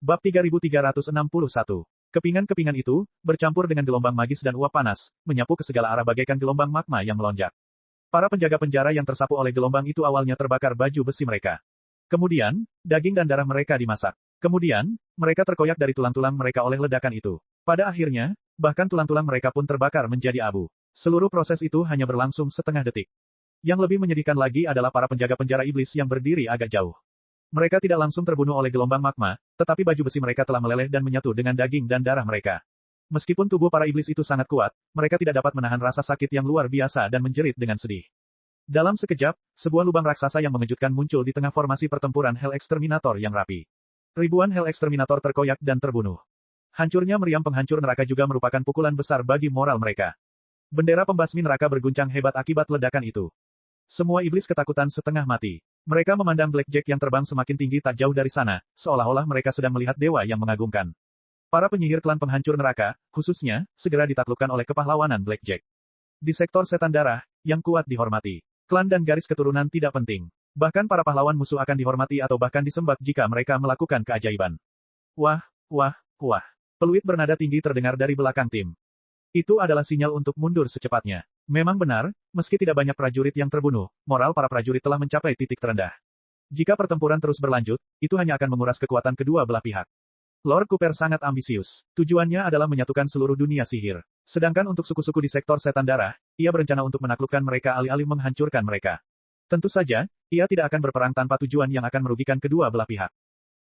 Bab 3361. Kepingan-kepingan itu, bercampur dengan gelombang magis dan uap panas, menyapu ke segala arah bagaikan gelombang magma yang melonjak. Para penjaga penjara yang tersapu oleh gelombang itu awalnya terbakar baju besi mereka. Kemudian, daging dan darah mereka dimasak. Kemudian, mereka terkoyak dari tulang-tulang mereka oleh ledakan itu. Pada akhirnya, bahkan tulang-tulang mereka pun terbakar menjadi abu. Seluruh proses itu hanya berlangsung setengah detik. Yang lebih menyedihkan lagi adalah para penjaga penjara iblis yang berdiri agak jauh. Mereka tidak langsung terbunuh oleh gelombang magma, tetapi baju besi mereka telah meleleh dan menyatu dengan daging dan darah mereka. Meskipun tubuh para iblis itu sangat kuat, mereka tidak dapat menahan rasa sakit yang luar biasa dan menjerit dengan sedih. Dalam sekejap, sebuah lubang raksasa yang mengejutkan muncul di tengah formasi pertempuran Hell Exterminator yang rapi. Ribuan Hell Exterminator terkoyak dan terbunuh. Hancurnya meriam penghancur neraka juga merupakan pukulan besar bagi moral mereka. Bendera pembasmi neraka berguncang hebat akibat ledakan itu. Semua iblis ketakutan setengah mati. Mereka memandang Blackjack yang terbang semakin tinggi tak jauh dari sana, seolah-olah mereka sedang melihat dewa yang mengagumkan. Para penyihir klan penghancur neraka, khususnya, segera ditaklukkan oleh kepahlawanan Blackjack. Di sektor setan darah, yang kuat dihormati. Klan dan garis keturunan tidak penting. Bahkan para pahlawan musuh akan dihormati atau bahkan disembah jika mereka melakukan keajaiban. Wah, wah, wah. Peluit bernada tinggi terdengar dari belakang tim. Itu adalah sinyal untuk mundur secepatnya. Memang benar, meski tidak banyak prajurit yang terbunuh, moral para prajurit telah mencapai titik terendah. Jika pertempuran terus berlanjut, itu hanya akan menguras kekuatan kedua belah pihak. Lord Cooper sangat ambisius. Tujuannya adalah menyatukan seluruh dunia sihir. Sedangkan untuk suku-suku di sektor setan darah, ia berencana untuk menaklukkan mereka alih-alih menghancurkan mereka. Tentu saja, ia tidak akan berperang tanpa tujuan yang akan merugikan kedua belah pihak.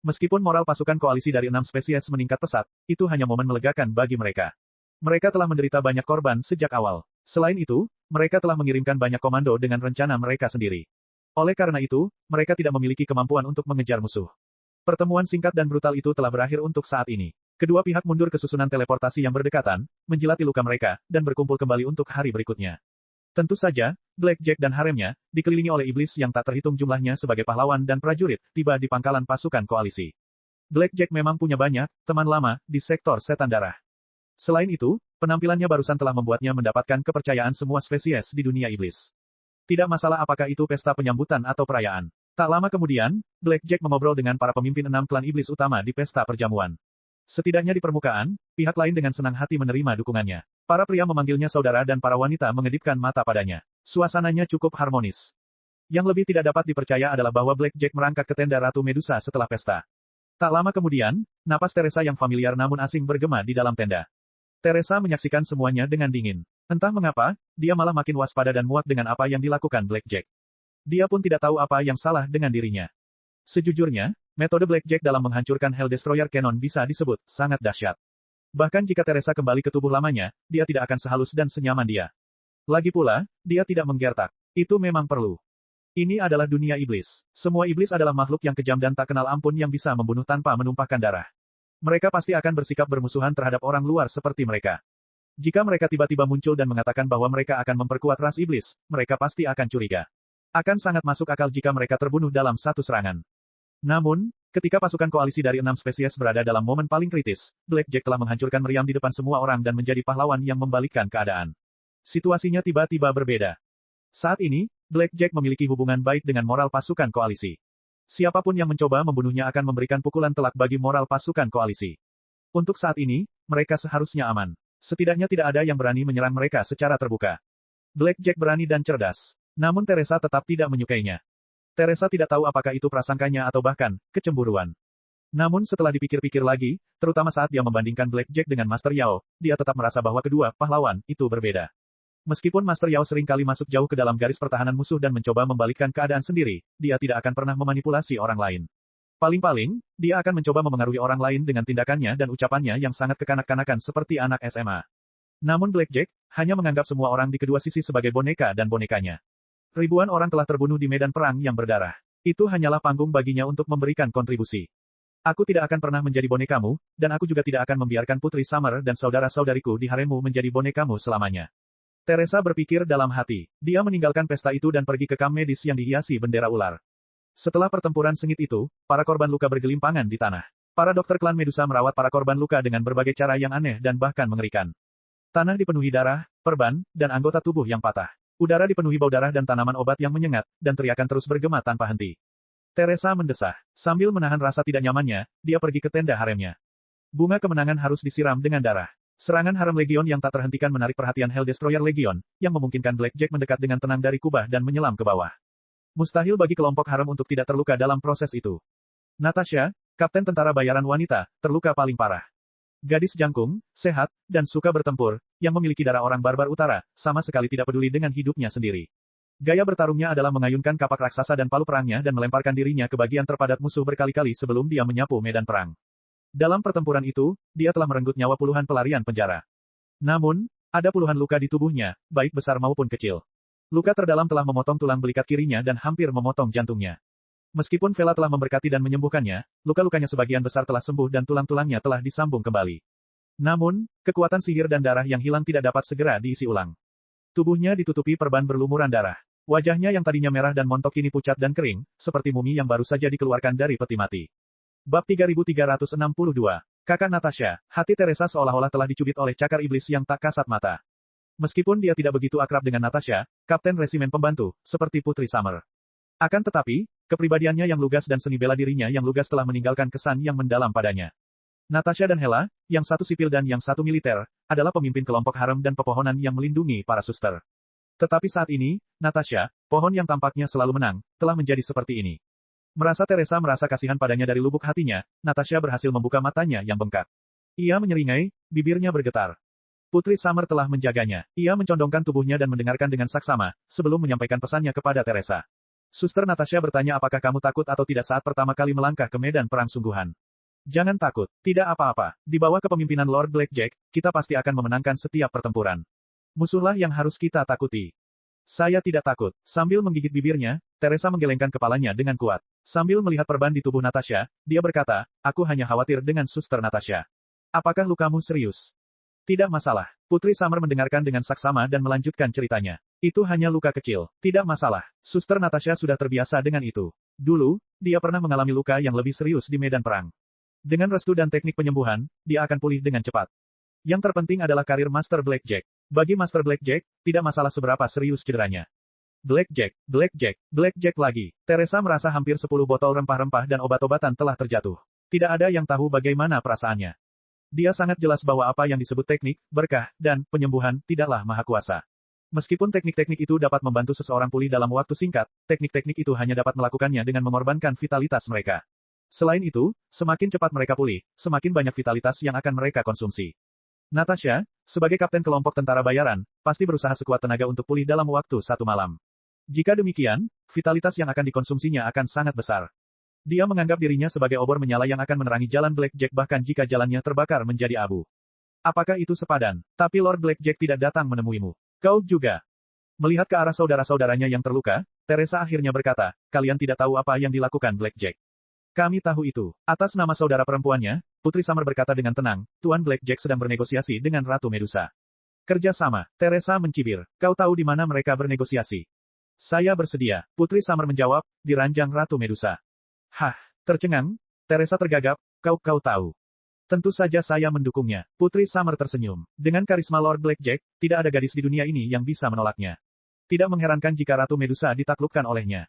Meskipun moral pasukan koalisi dari 6 spesies meningkat pesat, itu hanya momen melegakan bagi mereka. Mereka telah menderita banyak korban sejak awal. Selain itu, mereka telah mengirimkan banyak komando dengan rencana mereka sendiri. Oleh karena itu, mereka tidak memiliki kemampuan untuk mengejar musuh. Pertemuan singkat dan brutal itu telah berakhir untuk saat ini. Kedua pihak mundur ke susunan teleportasi yang berdekatan, menjilati luka mereka, dan berkumpul kembali untuk hari berikutnya. Tentu saja, Blackjack dan haremnya, dikelilingi oleh iblis yang tak terhitung jumlahnya sebagai pahlawan dan prajurit, tiba di pangkalan pasukan koalisi. Blackjack memang punya banyak teman lama di sektor setan darah. Selain itu, penampilannya barusan telah membuatnya mendapatkan kepercayaan semua spesies di dunia iblis. Tidak masalah apakah itu pesta penyambutan atau perayaan. Tak lama kemudian, Blackjack mengobrol dengan para pemimpin 6 klan iblis utama di pesta perjamuan. Setidaknya di permukaan, pihak lain dengan senang hati menerima dukungannya. Para pria memanggilnya saudara dan para wanita mengedipkan mata padanya. Suasananya cukup harmonis. Yang lebih tidak dapat dipercaya adalah bahwa Blackjack merangkak ke tenda Ratu Medusa setelah pesta. Tak lama kemudian, napas Teresa yang familiar namun asing bergema di dalam tenda. Teresa menyaksikan semuanya dengan dingin. Entah mengapa, dia malah makin waspada dan muak dengan apa yang dilakukan Blackjack. Dia pun tidak tahu apa yang salah dengan dirinya. Sejujurnya, metode Blackjack dalam menghancurkan Hell Destroyer Cannon bisa disebut sangat dahsyat. Bahkan jika Teresa kembali ke tubuh lamanya, dia tidak akan sehalus dan senyaman dia. Lagi pula, dia tidak menggertak. Itu memang perlu. Ini adalah dunia iblis. Semua iblis adalah makhluk yang kejam dan tak kenal ampun yang bisa membunuh tanpa menumpahkan darah. Mereka pasti akan bersikap bermusuhan terhadap orang luar seperti mereka. Jika mereka tiba-tiba muncul dan mengatakan bahwa mereka akan memperkuat ras iblis, mereka pasti akan curiga. Akan sangat masuk akal jika mereka terbunuh dalam satu serangan. Namun, ketika pasukan koalisi dari 6 spesies berada dalam momen paling kritis, Blackjack telah menghancurkan meriam di depan semua orang dan menjadi pahlawan yang membalikkan keadaan. Situasinya tiba-tiba berbeda. Saat ini, Blackjack memiliki hubungan baik dengan moral pasukan koalisi. Siapapun yang mencoba membunuhnya akan memberikan pukulan telak bagi moral pasukan koalisi. Untuk saat ini, mereka seharusnya aman. Setidaknya tidak ada yang berani menyerang mereka secara terbuka. Blackjack berani dan cerdas. Namun Teresa tetap tidak menyukainya. Teresa tidak tahu apakah itu prasangkanya atau bahkan, kecemburuan. Namun setelah dipikir-pikir lagi, terutama saat dia membandingkan Blackjack dengan Master Yao, dia tetap merasa bahwa kedua pahlawan itu berbeda. Meskipun Master Yao sering kali masuk jauh ke dalam garis pertahanan musuh dan mencoba membalikkan keadaan sendiri, dia tidak akan pernah memanipulasi orang lain. Paling-paling, dia akan mencoba memengaruhi orang lain dengan tindakannya dan ucapannya yang sangat kekanak-kanakan seperti anak SMA. Namun Blackjack, hanya menganggap semua orang di kedua sisi sebagai boneka dan bonekanya. Ribuan orang telah terbunuh di medan perang yang berdarah. Itu hanyalah panggung baginya untuk memberikan kontribusi. Aku tidak akan pernah menjadi bonekamu, dan aku juga tidak akan membiarkan Putri Summer dan saudara-saudariku di haremmu menjadi bonekamu selamanya. Teresa berpikir dalam hati. Dia meninggalkan pesta itu dan pergi ke kamp medis yang dihiasi bendera ular. Setelah pertempuran sengit itu, para korban luka bergelimpangan di tanah. Para dokter klan Medusa merawat para korban luka dengan berbagai cara yang aneh dan bahkan mengerikan. Tanah dipenuhi darah, perban, dan anggota tubuh yang patah. Udara dipenuhi bau darah dan tanaman obat yang menyengat, dan teriakan terus bergema tanpa henti. Teresa mendesah. Sambil menahan rasa tidak nyamannya, dia pergi ke tenda haremnya. Bunga kemenangan harus disiram dengan darah. Serangan harem Legion yang tak terhentikan menarik perhatian Hell Destroyer Legion, yang memungkinkan Blackjack mendekat dengan tenang dari kubah dan menyelam ke bawah. Mustahil bagi kelompok harem untuk tidak terluka dalam proses itu. Natasha, kapten tentara bayaran wanita, terluka paling parah. Gadis jangkung, sehat, dan suka bertempur, yang memiliki darah orang barbar utara, sama sekali tidak peduli dengan hidupnya sendiri. Gaya bertarungnya adalah mengayunkan kapak raksasa dan palu perangnya dan melemparkan dirinya ke bagian terpadat musuh berkali-kali sebelum dia menyapu medan perang. Dalam pertempuran itu, dia telah merenggut nyawa puluhan pelarian penjara. Namun, ada puluhan luka di tubuhnya, baik besar maupun kecil. Luka terdalam telah memotong tulang belikat kirinya dan hampir memotong jantungnya. Meskipun Vela telah memberkati dan menyembuhkannya, luka-lukanya sebagian besar telah sembuh dan tulang-tulangnya telah disambung kembali. Namun, kekuatan sihir dan darah yang hilang tidak dapat segera diisi ulang. Tubuhnya ditutupi perban berlumuran darah. Wajahnya yang tadinya merah dan montok kini pucat dan kering, seperti mumi yang baru saja dikeluarkan dari peti mati. Bab 3362. Kakak Natasha, hati Teresa seolah-olah telah dicubit oleh cakar iblis yang tak kasat mata. Meskipun dia tidak begitu akrab dengan Natasha, kapten resimen pembantu, seperti Putri Summer. Akan tetapi, kepribadiannya yang lugas dan seni bela dirinya yang lugas telah meninggalkan kesan yang mendalam padanya. Natasha dan Hela, yang satu sipil dan yang satu militer, adalah pemimpin kelompok harem dan pepohonan yang melindungi para suster. Tetapi saat ini, Natasha, pohon yang tampaknya selalu menang, telah menjadi seperti ini. Teresa merasa kasihan padanya dari lubuk hatinya, Natasha berhasil membuka matanya yang bengkak. Ia menyeringai, bibirnya bergetar. Putri Summer telah menjaganya. Ia mencondongkan tubuhnya dan mendengarkan dengan saksama, sebelum menyampaikan pesannya kepada Teresa. Suster Natasha bertanya apakah kamu takut atau tidak saat pertama kali melangkah ke medan perang sungguhan. Jangan takut, tidak apa-apa. Di bawah kepemimpinan Lord Blackjack, kita pasti akan memenangkan setiap pertempuran. Musuhlah yang harus kita takuti. Saya tidak takut. Sambil menggigit bibirnya, Teresa menggelengkan kepalanya dengan kuat. Sambil melihat perban di tubuh Natasha, dia berkata, aku hanya khawatir dengan suster Natasha. Apakah lukamu serius? Tidak masalah. Putri Summer mendengarkan dengan saksama dan melanjutkan ceritanya. Itu hanya luka kecil. Tidak masalah. Suster Natasha sudah terbiasa dengan itu. Dulu, dia pernah mengalami luka yang lebih serius di medan perang. Dengan restu dan teknik penyembuhan, dia akan pulih dengan cepat. Yang terpenting adalah karir Master Blackjack. Bagi Master Blackjack, tidak masalah seberapa serius cederanya. Blackjack, Blackjack, Blackjack lagi. Teresa merasa hampir 10 botol rempah-rempah dan obat-obatan telah terjatuh. Tidak ada yang tahu bagaimana perasaannya. Dia sangat jelas bahwa apa yang disebut teknik, berkah, dan penyembuhan tidaklah maha kuasa. Meskipun teknik-teknik itu dapat membantu seseorang pulih dalam waktu singkat, teknik-teknik itu hanya dapat melakukannya dengan mengorbankan vitalitas mereka. Selain itu, semakin cepat mereka pulih, semakin banyak vitalitas yang akan mereka konsumsi. Natasha, sebagai kapten kelompok tentara bayaran, pasti berusaha sekuat tenaga untuk pulih dalam waktu 1 malam. Jika demikian, vitalitas yang akan dikonsumsinya akan sangat besar. Dia menganggap dirinya sebagai obor menyala yang akan menerangi jalan Blackjack bahkan jika jalannya terbakar menjadi abu. Apakah itu sepadan? Tapi Lord Blackjack tidak datang menemuimu. Kau juga. Melihat ke arah saudara-saudaranya yang terluka, Teresa akhirnya berkata, kalian tidak tahu apa yang dilakukan Blackjack. Kami tahu itu. Atas nama saudara perempuannya, Putri Summer berkata dengan tenang, Tuan Blackjack sedang bernegosiasi dengan Ratu Medusa. Kerja sama. Teresa mencibir. Kau tahu di mana mereka bernegosiasi? Saya bersedia. Putri Summer menjawab, di ranjang Ratu Medusa. Hah, tercengang. Teresa tergagap, kau tahu. Tentu saja saya mendukungnya. Putri Summer tersenyum. Dengan karisma Lord Blackjack, tidak ada gadis di dunia ini yang bisa menolaknya. Tidak mengherankan jika Ratu Medusa ditaklukkan olehnya.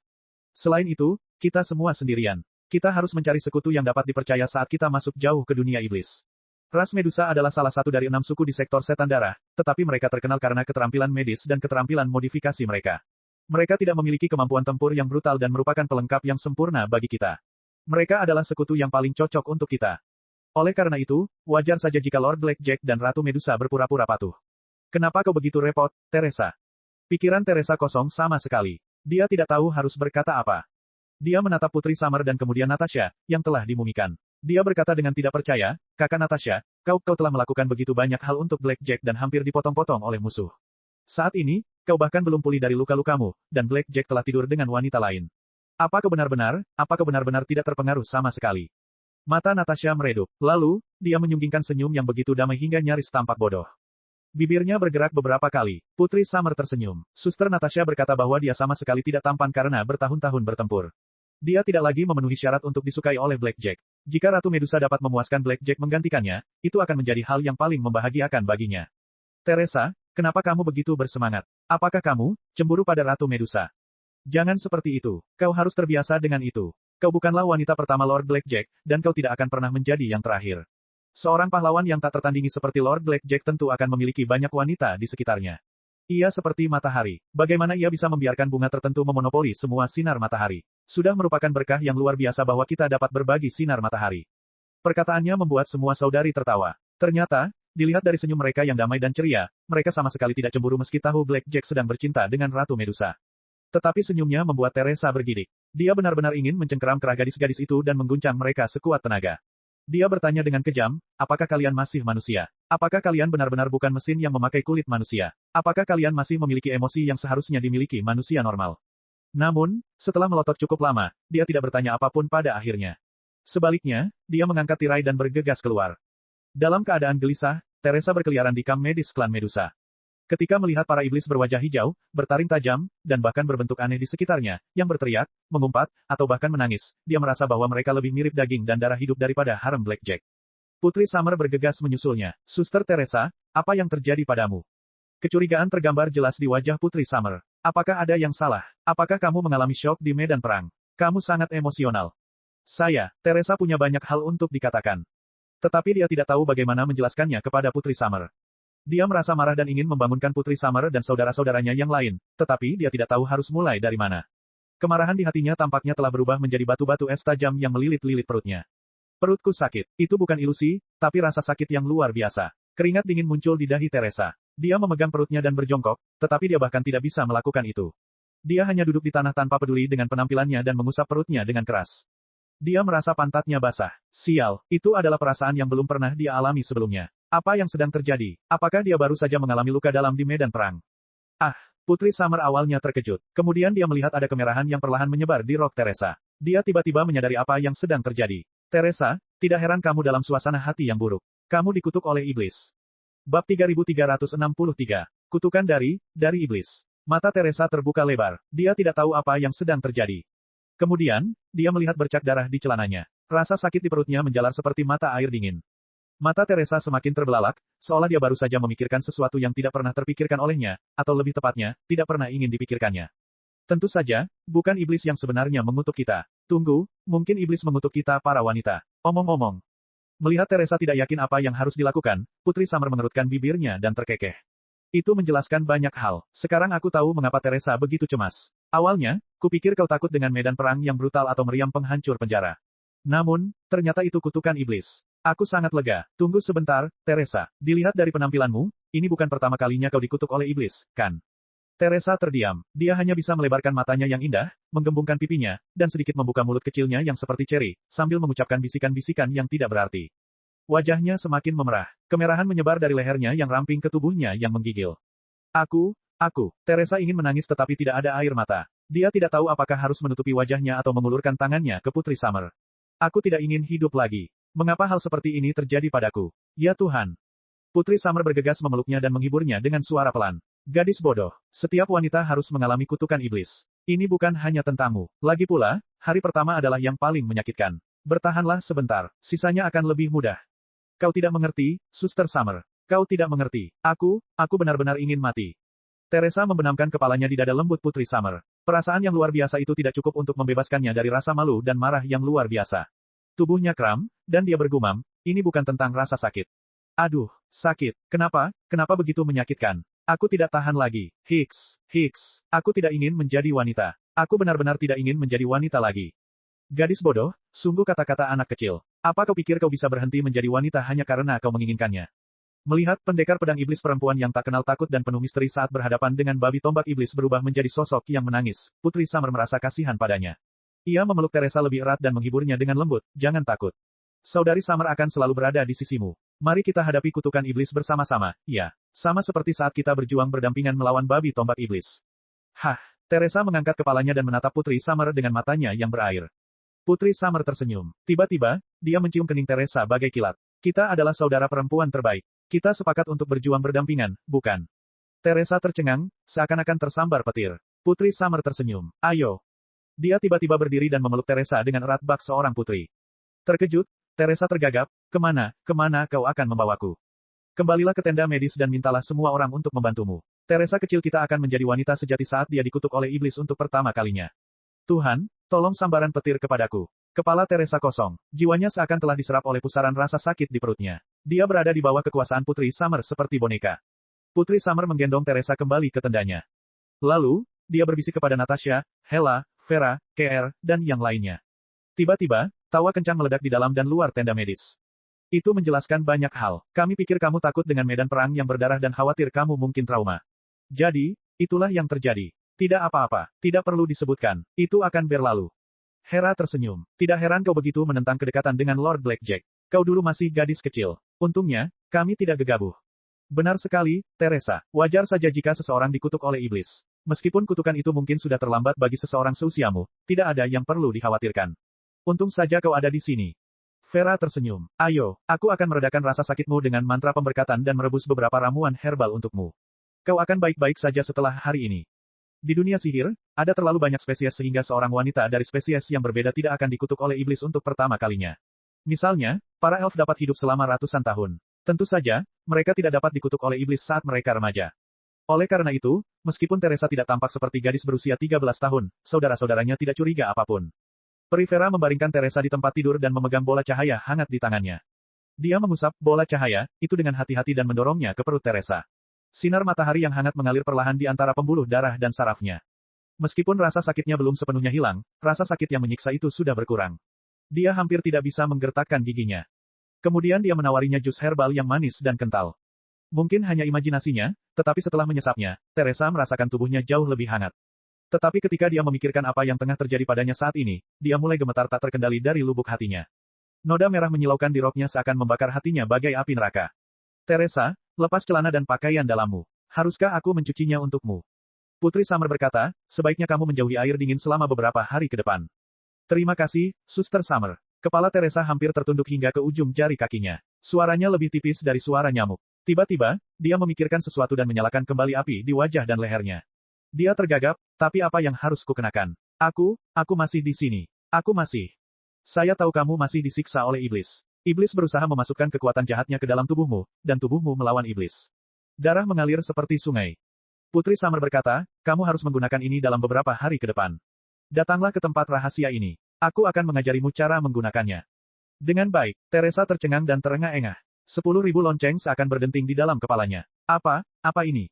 Selain itu, kita semua sendirian. Kita harus mencari sekutu yang dapat dipercaya saat kita masuk jauh ke dunia iblis. Ras Medusa adalah salah satu dari 6 suku di sektor setan darah, tetapi mereka terkenal karena keterampilan medis dan keterampilan modifikasi mereka. Mereka tidak memiliki kemampuan tempur yang brutal dan merupakan pelengkap yang sempurna bagi kita. Mereka adalah sekutu yang paling cocok untuk kita. Oleh karena itu, wajar saja jika Lord Blackjack dan Ratu Medusa berpura-pura patuh. Kenapa kau begitu repot, Teresa? Pikiran Teresa kosong sama sekali. Dia tidak tahu harus berkata apa. Dia menatap Putri Summer dan kemudian Natasha, yang telah dimumikan. Dia berkata dengan tidak percaya, kakak Natasha, kau telah melakukan begitu banyak hal untuk Blackjack dan hampir dipotong-potong oleh musuh. Saat ini, kau bahkan belum pulih dari luka-lukamu, dan Blackjack telah tidur dengan wanita lain. Apa kau benar-benar tidak terpengaruh sama sekali? Mata Natasha meredup. Lalu, dia menyunggingkan senyum yang begitu damai hingga nyaris tampak bodoh. Bibirnya bergerak beberapa kali. Putri Summer tersenyum. Suster Natasha berkata bahwa dia sama sekali tidak tampan karena bertahun-tahun bertempur. Dia tidak lagi memenuhi syarat untuk disukai oleh Blackjack. Jika Ratu Medusa dapat memuaskan Blackjack menggantikannya, itu akan menjadi hal yang paling membahagiakan baginya. Teresa, kenapa kamu begitu bersemangat? Apakah kamu cemburu pada Ratu Medusa? Jangan seperti itu. Kau harus terbiasa dengan itu. Kau bukanlah wanita pertama Lord Blackjack, dan kau tidak akan pernah menjadi yang terakhir. Seorang pahlawan yang tak tertandingi seperti Lord Blackjack tentu akan memiliki banyak wanita di sekitarnya. Ia seperti matahari. Bagaimana ia bisa membiarkan bunga tertentu memonopoli semua sinar matahari? Sudah merupakan berkah yang luar biasa bahwa kita dapat berbagi sinar matahari. Perkataannya membuat semua saudari tertawa. Ternyata, dilihat dari senyum mereka yang damai dan ceria, mereka sama sekali tidak cemburu meski tahu Blackjack sedang bercinta dengan Ratu Medusa. Tetapi senyumnya membuat Teresa bergidik. Dia benar-benar ingin mencengkeram kerah gadis-gadis itu dan mengguncang mereka sekuat tenaga. Dia bertanya dengan kejam, apakah kalian masih manusia? Apakah kalian benar-benar bukan mesin yang memakai kulit manusia? Apakah kalian masih memiliki emosi yang seharusnya dimiliki manusia normal? Namun, setelah melotot cukup lama, dia tidak bertanya apapun pada akhirnya. Sebaliknya, dia mengangkat tirai dan bergegas keluar. Dalam keadaan gelisah, Teresa berkeliaran di kamp medis klan Medusa. Ketika melihat para iblis berwajah hijau, bertaring tajam, dan bahkan berbentuk aneh di sekitarnya, yang berteriak, mengumpat, atau bahkan menangis, dia merasa bahwa mereka lebih mirip daging dan darah hidup daripada harem Blackjack. Putri Summer bergegas menyusulnya. Suster Teresa, apa yang terjadi padamu? Kecurigaan tergambar jelas di wajah Putri Summer. Apakah ada yang salah? Apakah kamu mengalami syok di medan perang? Kamu sangat emosional. Teresa punya banyak hal untuk dikatakan. Tetapi dia tidak tahu bagaimana menjelaskannya kepada Putri Summer. Dia merasa marah dan ingin membangunkan Putri Summer dan saudara-saudaranya yang lain, tetapi dia tidak tahu harus mulai dari mana. Kemarahan di hatinya tampaknya telah berubah menjadi batu-batu es tajam yang melilit-lilit perutnya. Perutku sakit. Itu bukan ilusi, tapi rasa sakit yang luar biasa. Keringat dingin muncul di dahi Teresa. Dia memegang perutnya dan berjongkok, tetapi dia bahkan tidak bisa melakukan itu. Dia hanya duduk di tanah tanpa peduli dengan penampilannya dan mengusap perutnya dengan keras. Dia merasa pantatnya basah. Sial, itu adalah perasaan yang belum pernah dia alami sebelumnya. Apa yang sedang terjadi? Apakah dia baru saja mengalami luka dalam di medan perang? Putri Summer awalnya terkejut. Kemudian dia melihat ada kemerahan yang perlahan menyebar di rok Teresa. Dia tiba-tiba menyadari apa yang sedang terjadi. Teresa, tidak heran kamu dalam suasana hati yang buruk. Kamu dikutuk oleh iblis. Bab 3363. Kutukan dari iblis. Mata Teresa terbuka lebar. Dia tidak tahu apa yang sedang terjadi. Kemudian, dia melihat bercak darah di celananya. Rasa sakit di perutnya menjalar seperti mata air dingin. Mata Teresa semakin terbelalak, seolah dia baru saja memikirkan sesuatu yang tidak pernah terpikirkan olehnya, atau lebih tepatnya, tidak pernah ingin dipikirkannya. Tentu saja, bukan iblis yang sebenarnya mengutuk kita. Tunggu, mungkin iblis mengutuk kita para wanita. Omong-omong. Melihat Teresa tidak yakin apa yang harus dilakukan, Putri Summer mengerutkan bibirnya dan terkekeh. Itu menjelaskan banyak hal. Sekarang aku tahu mengapa Teresa begitu cemas. Awalnya, kupikir kau takut dengan medan perang yang brutal atau meriam penghancur penjara. Namun, ternyata itu kutukan iblis. Aku sangat lega. Tunggu sebentar, Teresa. Dilihat dari penampilanmu, ini bukan pertama kalinya kau dikutuk oleh iblis, kan? Teresa terdiam. Dia hanya bisa melebarkan matanya yang indah, menggembungkan pipinya, dan sedikit membuka mulut kecilnya yang seperti ceri, sambil mengucapkan bisikan-bisikan yang tidak berarti. Wajahnya semakin memerah. Kemerahan menyebar dari lehernya yang ramping ke tubuhnya yang menggigil. Aku. Teresa ingin menangis tetapi tidak ada air mata. Dia tidak tahu apakah harus menutupi wajahnya atau mengulurkan tangannya ke Putri Summer. Aku tidak ingin hidup lagi. Mengapa hal seperti ini terjadi padaku? Ya Tuhan. Putri Summer bergegas memeluknya dan menghiburnya dengan suara pelan. Gadis bodoh. Setiap wanita harus mengalami kutukan iblis. Ini bukan hanya tentangmu. Lagi pula, hari pertama adalah yang paling menyakitkan. Bertahanlah sebentar. Sisanya akan lebih mudah. Kau tidak mengerti, Suster Summer. Kau tidak mengerti. Aku benar-benar ingin mati. Teresa membenamkan kepalanya di dada lembut Putri Summer. Perasaan yang luar biasa itu tidak cukup untuk membebaskannya dari rasa malu dan marah yang luar biasa. Tubuhnya kram, dan dia bergumam, ini bukan tentang rasa sakit. Aduh, sakit. Kenapa begitu menyakitkan? Aku tidak tahan lagi. Hicks. Aku tidak ingin menjadi wanita. Aku benar-benar tidak ingin menjadi wanita lagi. Gadis bodoh, sungguh kata-kata anak kecil. Apa kau pikir kau bisa berhenti menjadi wanita hanya karena kau menginginkannya? Melihat pendekar pedang iblis perempuan yang tak kenal takut dan penuh misteri saat berhadapan dengan babi tombak iblis berubah menjadi sosok yang menangis, Putri Summer merasa kasihan padanya. Ia memeluk Teresa lebih erat dan menghiburnya dengan lembut, jangan takut. Saudari Summer akan selalu berada di sisimu. Mari kita hadapi kutukan iblis bersama-sama, ya. Sama seperti saat kita berjuang berdampingan melawan babi tombak iblis. Teresa mengangkat kepalanya dan menatap Putri Summer dengan matanya yang berair. Putri Summer tersenyum. Tiba-tiba, dia mencium kening Teresa bagai kilat. Kita adalah saudara perempuan terbaik. Kita sepakat untuk berjuang berdampingan, bukan? Teresa tercengang, seakan-akan tersambar petir. Putri Summer tersenyum. Ayo. Dia tiba-tiba berdiri dan memeluk Teresa dengan erat bak seorang putri. Terkejut, Teresa tergagap, kemana kau akan membawaku? Kembalilah ke tenda medis dan mintalah semua orang untuk membantumu. Teresa kecil kita akan menjadi wanita sejati saat dia dikutuk oleh iblis untuk pertama kalinya. Tuhan, Tolong sambaran petir kepadaku. Kepala Teresa kosong. Jiwanya seakan telah diserap oleh pusaran rasa sakit di perutnya. Dia berada di bawah kekuasaan Putri Summer seperti boneka. Putri Summer menggendong Teresa kembali ke tendanya. Lalu, dia berbisik kepada Natasha, Hela, Vera, KR, dan yang lainnya. Tiba-tiba, tawa kencang meledak di dalam dan luar tenda medis. Itu menjelaskan banyak hal. Kami pikir kamu takut dengan medan perang yang berdarah dan khawatir kamu mungkin trauma. Jadi, itulah yang terjadi. Tidak apa-apa, tidak perlu disebutkan. Itu akan berlalu. Hera tersenyum. Tidak heran kau begitu menentang kedekatan dengan Lord Blackjack. Kau dulu masih gadis kecil. Untungnya, kami tidak gegabah. Benar sekali, Teresa. Wajar saja jika seseorang dikutuk oleh iblis. Meskipun kutukan itu mungkin sudah terlambat bagi seseorang seusiamu, tidak ada yang perlu dikhawatirkan. Untung saja kau ada di sini. Vera tersenyum. Ayo, aku akan meredakan rasa sakitmu dengan mantra pemberkatan dan merebus beberapa ramuan herbal untukmu. Kau akan baik-baik saja setelah hari ini. Di dunia sihir, ada terlalu banyak spesies sehingga seorang wanita dari spesies yang berbeda tidak akan dikutuk oleh iblis untuk pertama kalinya. Misalnya, para elf dapat hidup selama ratusan tahun. Tentu saja, mereka tidak dapat dikutuk oleh iblis saat mereka remaja. Oleh karena itu, meskipun Teresa tidak tampak seperti gadis berusia 13 tahun, saudara-saudaranya tidak curiga apapun. Perivera membaringkan Teresa di tempat tidur dan memegang bola cahaya hangat di tangannya. Dia mengusap bola cahaya itu dengan hati-hati dan mendorongnya ke perut Teresa. Sinar matahari yang hangat mengalir perlahan di antara pembuluh darah dan sarafnya. Meskipun rasa sakitnya belum sepenuhnya hilang, rasa sakit yang menyiksa itu sudah berkurang. Dia hampir tidak bisa menggertakkan giginya. Kemudian dia menawarinya jus herbal yang manis dan kental. Mungkin hanya imajinasinya, tetapi setelah menyesapnya, Teresa merasakan tubuhnya jauh lebih hangat. Tetapi ketika dia memikirkan apa yang tengah terjadi padanya saat ini, dia mulai gemetar tak terkendali dari lubuk hatinya. Noda merah menyilaukan di roknya seakan membakar hatinya bagai api neraka. Teresa, lepas celana dan pakaian dalammu. Haruskah aku mencucinya untukmu? Putri Summer berkata, sebaiknya kamu menjauhi air dingin selama beberapa hari ke depan. Terima kasih, Suster Summer. Kepala Teresa hampir tertunduk hingga ke ujung jari kakinya. Suaranya lebih tipis dari suara nyamuk. Tiba-tiba, dia memikirkan sesuatu dan menyalakan kembali api di wajah dan lehernya. Dia tergagap, tapi apa yang harus kukenakan? Aku masih di sini. Aku masih. Saya tahu kamu masih disiksa oleh iblis. Iblis berusaha memasukkan kekuatan jahatnya ke dalam tubuhmu, dan tubuhmu melawan iblis. Darah mengalir seperti sungai. Putri Summer berkata, kamu harus menggunakan ini dalam beberapa hari ke depan. Datanglah ke tempat rahasia ini. Aku akan mengajarimu cara menggunakannya. Dengan baik, Teresa tercengang dan terengah-engah. 10.000 lonceng seakan berdenting di dalam kepalanya. Apa ini?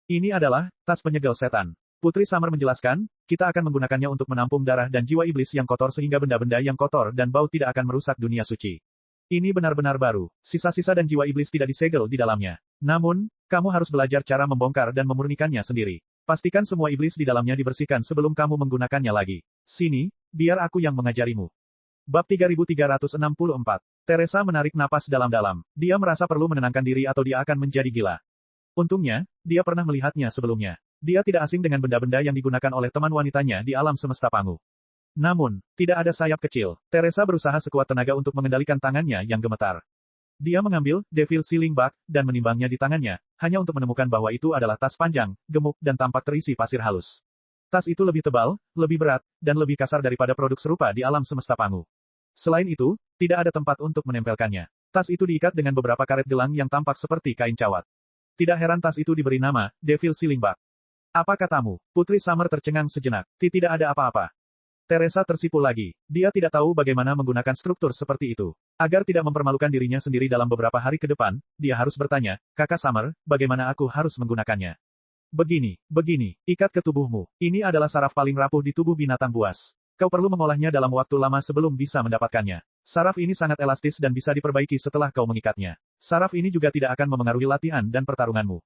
Ini adalah tas penyegel setan. Putri Summer menjelaskan, kita akan menggunakannya untuk menampung darah dan jiwa iblis yang kotor sehingga benda-benda yang kotor dan bau tidak akan merusak dunia suci. Ini benar-benar baru. Sisa-sisa dan jiwa iblis tidak disegel di dalamnya. Namun, kamu harus belajar cara membongkar dan memurnikannya sendiri. Pastikan semua iblis di dalamnya dibersihkan sebelum kamu menggunakannya lagi. Sini, biar aku yang mengajarimu. Bab 3364. Teresa menarik napas dalam-dalam. Dia merasa perlu menenangkan diri atau dia akan menjadi gila. Untungnya, dia pernah melihatnya sebelumnya. Dia tidak asing dengan benda-benda yang digunakan oleh teman wanitanya di alam semesta Pangu. Namun, tidak ada sayap kecil. Teresa berusaha sekuat tenaga untuk mengendalikan tangannya yang gemetar. Dia mengambil Devil Sealing Bag dan menimbangnya di tangannya, hanya untuk menemukan bahwa itu adalah tas panjang, gemuk dan tampak terisi pasir halus. Tas itu lebih tebal, lebih berat, dan lebih kasar daripada produk serupa di alam semesta Pangu. Selain itu, tidak ada tempat untuk menempelkannya. Tas itu diikat dengan beberapa karet gelang yang tampak seperti kain cawat. Tidak heran tas itu diberi nama, Devil Sealing Bag. Apa katamu? Putri Summer tercengang sejenak. Tidak ada apa-apa. Teresa tersipu lagi. Dia tidak tahu bagaimana menggunakan struktur seperti itu. Agar tidak mempermalukan dirinya sendiri dalam beberapa hari ke depan, dia harus bertanya, Kakak Summer, bagaimana aku harus menggunakannya? Begini, ikat ke tubuhmu. Ini adalah saraf paling rapuh di tubuh binatang buas. Kau perlu mengolahnya dalam waktu lama sebelum bisa mendapatkannya. Saraf ini sangat elastis dan bisa diperbaiki setelah kau mengikatnya. Saraf ini juga tidak akan memengaruhi latihan dan pertarunganmu.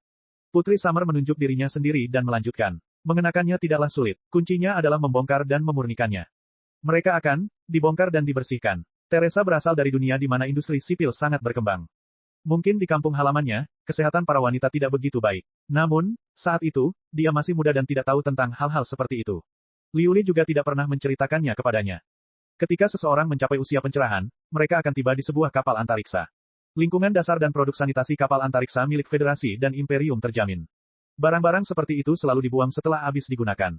Putri Summer menunjuk dirinya sendiri dan melanjutkan. Mengenakannya tidaklah sulit. Kuncinya adalah membongkar dan memurnikannya. Mereka akan dibongkar dan dibersihkan. Teresa berasal dari dunia di mana industri sipil sangat berkembang. Mungkin di kampung halamannya, kesehatan para wanita tidak begitu baik. Namun, saat itu, dia masih muda dan tidak tahu tentang hal-hal seperti itu. Liuli juga tidak pernah menceritakannya kepadanya. Ketika seseorang mencapai usia pencerahan, mereka akan tiba di sebuah kapal antariksa. Lingkungan dasar dan produk sanitasi kapal antariksa milik Federasi dan Imperium terjamin. Barang-barang seperti itu selalu dibuang setelah habis digunakan.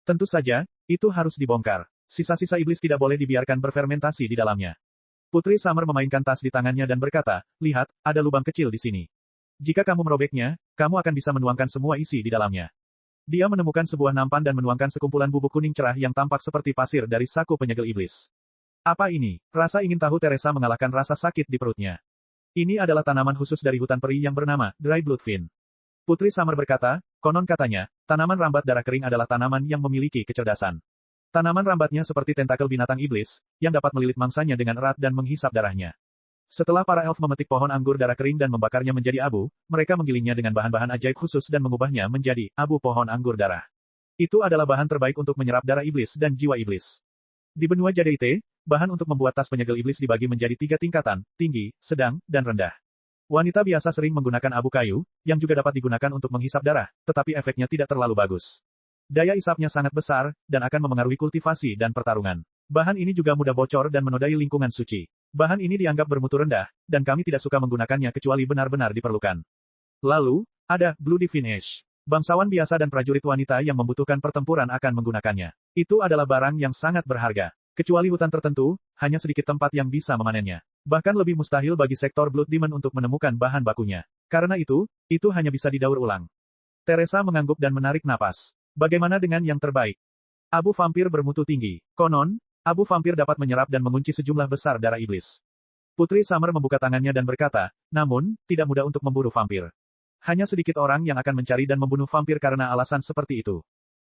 Tentu saja, itu harus dibongkar. Sisa-sisa iblis tidak boleh dibiarkan berfermentasi di dalamnya. Putri Summer memainkan tas di tangannya dan berkata, lihat, ada lubang kecil di sini. Jika kamu merobeknya, kamu akan bisa menuangkan semua isi di dalamnya. Dia menemukan sebuah nampan dan menuangkan sekumpulan bubuk kuning cerah yang tampak seperti pasir dari saku penyegel iblis. Apa ini? Rasa ingin tahu Teresa mengalahkan rasa sakit di perutnya. Ini adalah tanaman khusus dari hutan peri yang bernama Dry Blood Vine. Putri Summer berkata, konon katanya, tanaman rambat darah kering adalah tanaman yang memiliki kecerdasan. Tanaman rambatnya seperti tentakel binatang iblis, yang dapat melilit mangsanya dengan erat dan menghisap darahnya. Setelah para elf memetik pohon anggur darah kering dan membakarnya menjadi abu, mereka menggilingnya dengan bahan-bahan ajaib khusus dan mengubahnya menjadi abu pohon anggur darah. Itu adalah bahan terbaik untuk menyerap darah iblis dan jiwa iblis. Di benua Jadeite, bahan untuk membuat tas penyegel iblis dibagi menjadi 3 tingkatan, tinggi, sedang, dan rendah. Wanita biasa sering menggunakan abu kayu, yang juga dapat digunakan untuk menghisap darah, tetapi efeknya tidak terlalu bagus. Daya isapnya sangat besar, dan akan memengaruhi kultivasi dan pertarungan. Bahan ini juga mudah bocor dan menodai lingkungan suci. Bahan ini dianggap bermutu rendah, dan kami tidak suka menggunakannya kecuali benar-benar diperlukan. Lalu, ada Bloody Vine Ash. Bangsawan biasa dan prajurit wanita yang membutuhkan pertempuran akan menggunakannya. Itu adalah barang yang sangat berharga. Kecuali hutan tertentu, hanya sedikit tempat yang bisa memanennya. Bahkan lebih mustahil bagi sektor Blood Demon untuk menemukan bahan bakunya. Karena itu hanya bisa didaur ulang. Teresa mengangguk dan menarik napas. Bagaimana dengan yang terbaik? Abu vampir bermutu tinggi. Konon, abu vampir dapat menyerap dan mengunci sejumlah besar darah iblis. Putri Summer membuka tangannya dan berkata, namun, tidak mudah untuk memburu vampir. Hanya sedikit orang yang akan mencari dan membunuh vampir karena alasan seperti itu.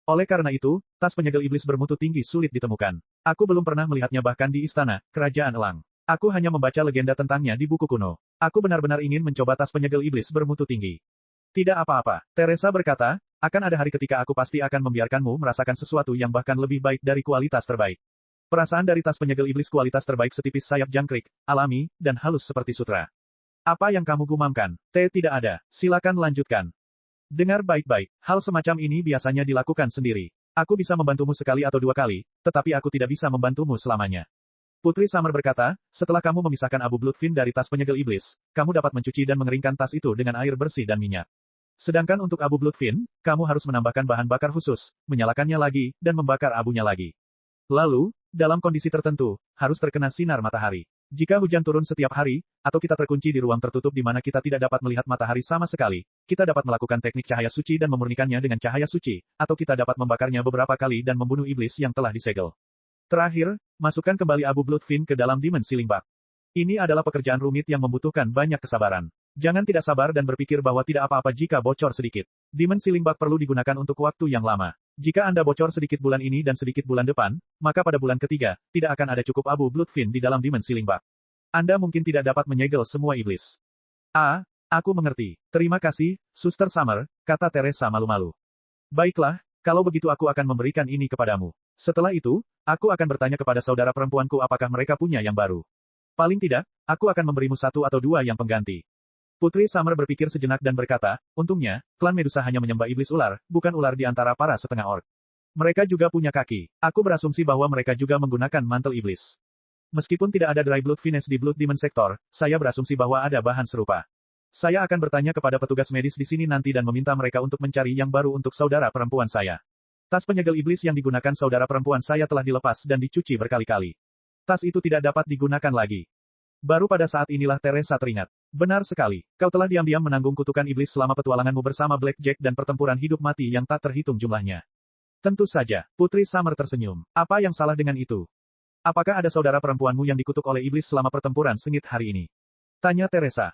Oleh karena itu, tas penyegel iblis bermutu tinggi sulit ditemukan. Aku belum pernah melihatnya bahkan di istana, kerajaan elang. Aku hanya membaca legenda tentangnya di buku kuno. Aku benar-benar ingin mencoba tas penyegel iblis bermutu tinggi. Tidak apa-apa, Teresa berkata, akan ada hari ketika aku pasti akan membiarkanmu merasakan sesuatu yang bahkan lebih baik dari kualitas terbaik. Perasaan dari tas penyegel iblis kualitas terbaik setipis sayap jangkrik, alami, dan halus seperti sutra. Apa yang kamu gumamkan? Tidak ada. Silakan lanjutkan. Dengar baik-baik, hal semacam ini biasanya dilakukan sendiri. Aku bisa membantumu sekali atau 2 kali, tetapi aku tidak bisa membantumu selamanya. Putri Summer berkata, setelah kamu memisahkan abu Blood Vine dari tas penyegel iblis, kamu dapat mencuci dan mengeringkan tas itu dengan air bersih dan minyak. Sedangkan untuk abu Blood Vine, kamu harus menambahkan bahan bakar khusus, menyalakannya lagi, dan membakar abunya lagi. Lalu, dalam kondisi tertentu, harus terkena sinar matahari. Jika hujan turun setiap hari, atau kita terkunci di ruang tertutup di mana kita tidak dapat melihat matahari sama sekali, kita dapat melakukan teknik cahaya suci dan memurnikannya dengan cahaya suci, atau kita dapat membakarnya beberapa kali dan membunuh iblis yang telah disegel. Terakhir, masukkan kembali abu Blood Vine ke dalam Demon Sealing Bag. Ini adalah pekerjaan rumit yang membutuhkan banyak kesabaran. Jangan tidak sabar dan berpikir bahwa tidak apa-apa jika bocor sedikit. Demon Sealing Bag perlu digunakan untuk waktu yang lama. Jika Anda bocor sedikit bulan ini dan sedikit bulan depan, maka pada bulan ketiga, tidak akan ada cukup abu Blood Vine di dalam Demon Sealing Bag. Anda mungkin tidak dapat menyegel semua iblis. Aku mengerti. Terima kasih, Suster Summer, kata Teresa malu-malu. Baiklah, kalau begitu aku akan memberikan ini kepadamu. Setelah itu, aku akan bertanya kepada saudara perempuanku apakah mereka punya yang baru. Paling tidak, aku akan memberimu 1 atau 2 yang pengganti. Putri Summer berpikir sejenak dan berkata, untungnya, klan Medusa hanya menyembah iblis ular, bukan ular di antara para setengah orc. Mereka juga punya kaki. Aku berasumsi bahwa mereka juga menggunakan mantel iblis. Meskipun tidak ada Dry Blood Vine di Blood Demon Sector, saya berasumsi bahwa ada bahan serupa. Saya akan bertanya kepada petugas medis di sini nanti dan meminta mereka untuk mencari yang baru untuk saudara perempuan saya. Tas penyegel iblis yang digunakan saudara perempuan saya telah dilepas dan dicuci berkali-kali. Tas itu tidak dapat digunakan lagi. Baru pada saat inilah Teresa teringat. Benar sekali, kau telah diam-diam menanggung kutukan iblis selama petualanganmu bersama Blackjack dan pertempuran hidup mati yang tak terhitung jumlahnya. Tentu saja, Putri Summer tersenyum. Apa yang salah dengan itu? Apakah ada saudara perempuanmu yang dikutuk oleh iblis selama pertempuran sengit hari ini? Tanya Teresa.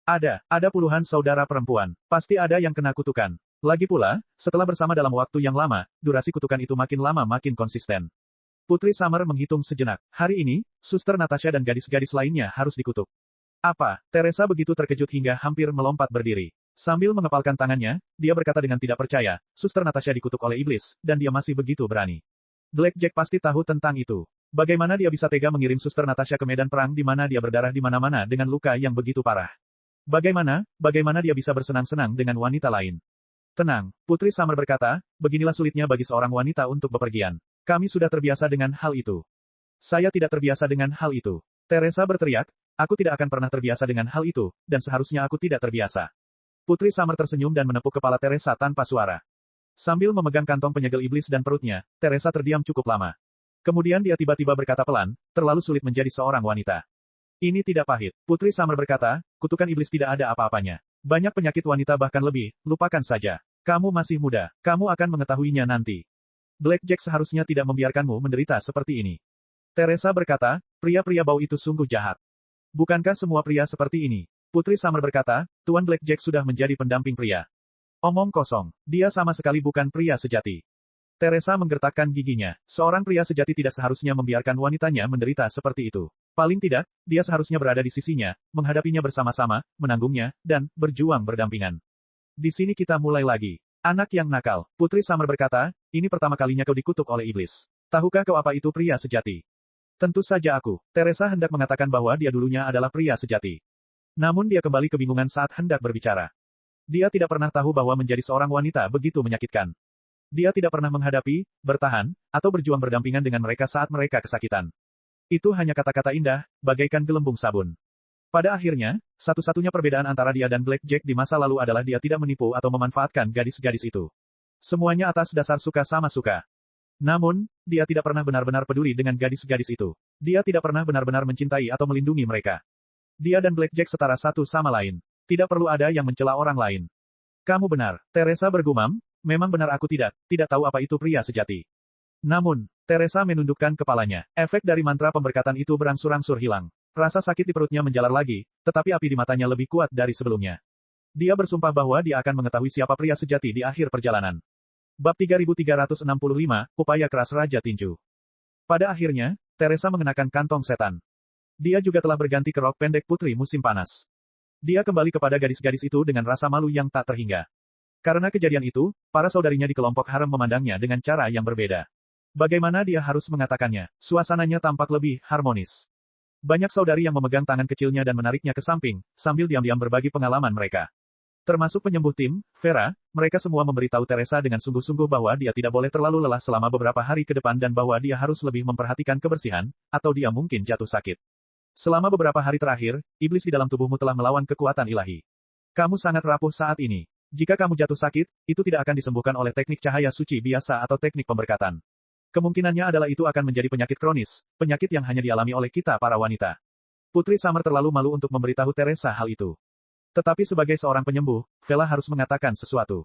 Ada puluhan saudara perempuan. Pasti ada yang kena kutukan. Lagi pula, setelah bersama dalam waktu yang lama, durasi kutukan itu makin lama makin konsisten. Putri Summer menghitung sejenak. Hari ini, Suster Natasha dan gadis-gadis lainnya harus dikutuk. Apa? Teresa begitu terkejut hingga hampir melompat berdiri. Sambil mengepalkan tangannya, dia berkata dengan tidak percaya, Suster Natasha dikutuk oleh iblis, dan dia masih begitu berani. Blackjack pasti tahu tentang itu. Bagaimana dia bisa tega mengirim Suster Natasha ke medan perang di mana dia berdarah di mana-mana dengan luka yang begitu parah? Bagaimana dia bisa bersenang-senang dengan wanita lain? Tenang, Putri Summer berkata, beginilah sulitnya bagi seorang wanita untuk bepergian. Kami sudah terbiasa dengan hal itu. Saya tidak terbiasa dengan hal itu. Teresa berteriak, aku tidak akan pernah terbiasa dengan hal itu, dan seharusnya aku tidak terbiasa. Putri Summer tersenyum dan menepuk kepala Teresa tanpa suara. Sambil memegang kantong penyegel iblis dan perutnya, Teresa terdiam cukup lama. Kemudian dia tiba-tiba berkata pelan, terlalu sulit menjadi seorang wanita. Ini tidak pahit. Putri Summer berkata, kutukan iblis tidak ada apa-apanya. Banyak penyakit wanita bahkan lebih, lupakan saja. Kamu masih muda, kamu akan mengetahuinya nanti. Blackjack seharusnya tidak membiarkanmu menderita seperti ini. Teresa berkata, pria-pria bau itu sungguh jahat. Bukankah semua pria seperti ini? Putri Summer berkata, Tuan Blackjack sudah menjadi pendamping pria. Omong kosong, dia sama sekali bukan pria sejati. Teresa menggertakkan giginya. Seorang pria sejati tidak seharusnya membiarkan wanitanya menderita seperti itu. Paling tidak, dia seharusnya berada di sisinya, menghadapinya bersama-sama, menanggungnya, dan berjuang berdampingan. Di sini kita mulai lagi. Anak yang nakal. Putri Summer berkata, ini pertama kalinya kau dikutuk oleh iblis. Tahukah kau apa itu pria sejati? Tentu saja aku. Teresa hendak mengatakan bahwa dia dulunya adalah pria sejati. Namun dia kembali kebingungan saat hendak berbicara. Dia tidak pernah tahu bahwa menjadi seorang wanita begitu menyakitkan. Dia tidak pernah menghadapi, bertahan, atau berjuang berdampingan dengan mereka saat mereka kesakitan. Itu hanya kata-kata indah, bagaikan gelembung sabun. Pada akhirnya, satu-satunya perbedaan antara dia dan Blackjack di masa lalu adalah dia tidak menipu atau memanfaatkan gadis-gadis itu. Semuanya atas dasar suka sama suka. Namun, dia tidak pernah benar-benar peduli dengan gadis-gadis itu. Dia tidak pernah benar-benar mencintai atau melindungi mereka. Dia dan Blackjack setara satu sama lain. Tidak perlu ada yang mencela orang lain. Kamu benar, Teresa bergumam, memang benar aku tidak tahu apa itu pria sejati. Namun, Teresa menundukkan kepalanya. Efek dari mantra pemberkatan itu berangsur-angsur hilang. Rasa sakit di perutnya menjalar lagi, tetapi api di matanya lebih kuat dari sebelumnya. Dia bersumpah bahwa dia akan mengetahui siapa pria sejati di akhir perjalanan. Bab 3365, Upaya Keras Raja Tinju. Pada akhirnya, Teresa mengenakan kantong setan. Dia juga telah berganti ke rok pendek putri musim panas. Dia kembali kepada gadis-gadis itu dengan rasa malu yang tak terhingga. Karena kejadian itu, para saudarinya di kelompok harem memandangnya dengan cara yang berbeda. Bagaimana dia harus mengatakannya? Suasananya tampak lebih harmonis. Banyak saudari yang memegang tangan kecilnya dan menariknya ke samping, sambil diam-diam berbagi pengalaman mereka. Termasuk penyembuh tim, Vera, mereka semua memberitahu Teresa dengan sungguh-sungguh bahwa dia tidak boleh terlalu lelah selama beberapa hari ke depan dan bahwa dia harus lebih memperhatikan kebersihan, atau dia mungkin jatuh sakit. Selama beberapa hari terakhir, iblis di dalam tubuhmu telah melawan kekuatan ilahi. Kamu sangat rapuh saat ini. Jika kamu jatuh sakit, itu tidak akan disembuhkan oleh teknik cahaya suci biasa atau teknik pemberkatan. Kemungkinannya adalah itu akan menjadi penyakit kronis, penyakit yang hanya dialami oleh kita para wanita. Putri Summer terlalu malu untuk memberitahu Teresa hal itu. Tetapi sebagai seorang penyembuh, Vela harus mengatakan sesuatu.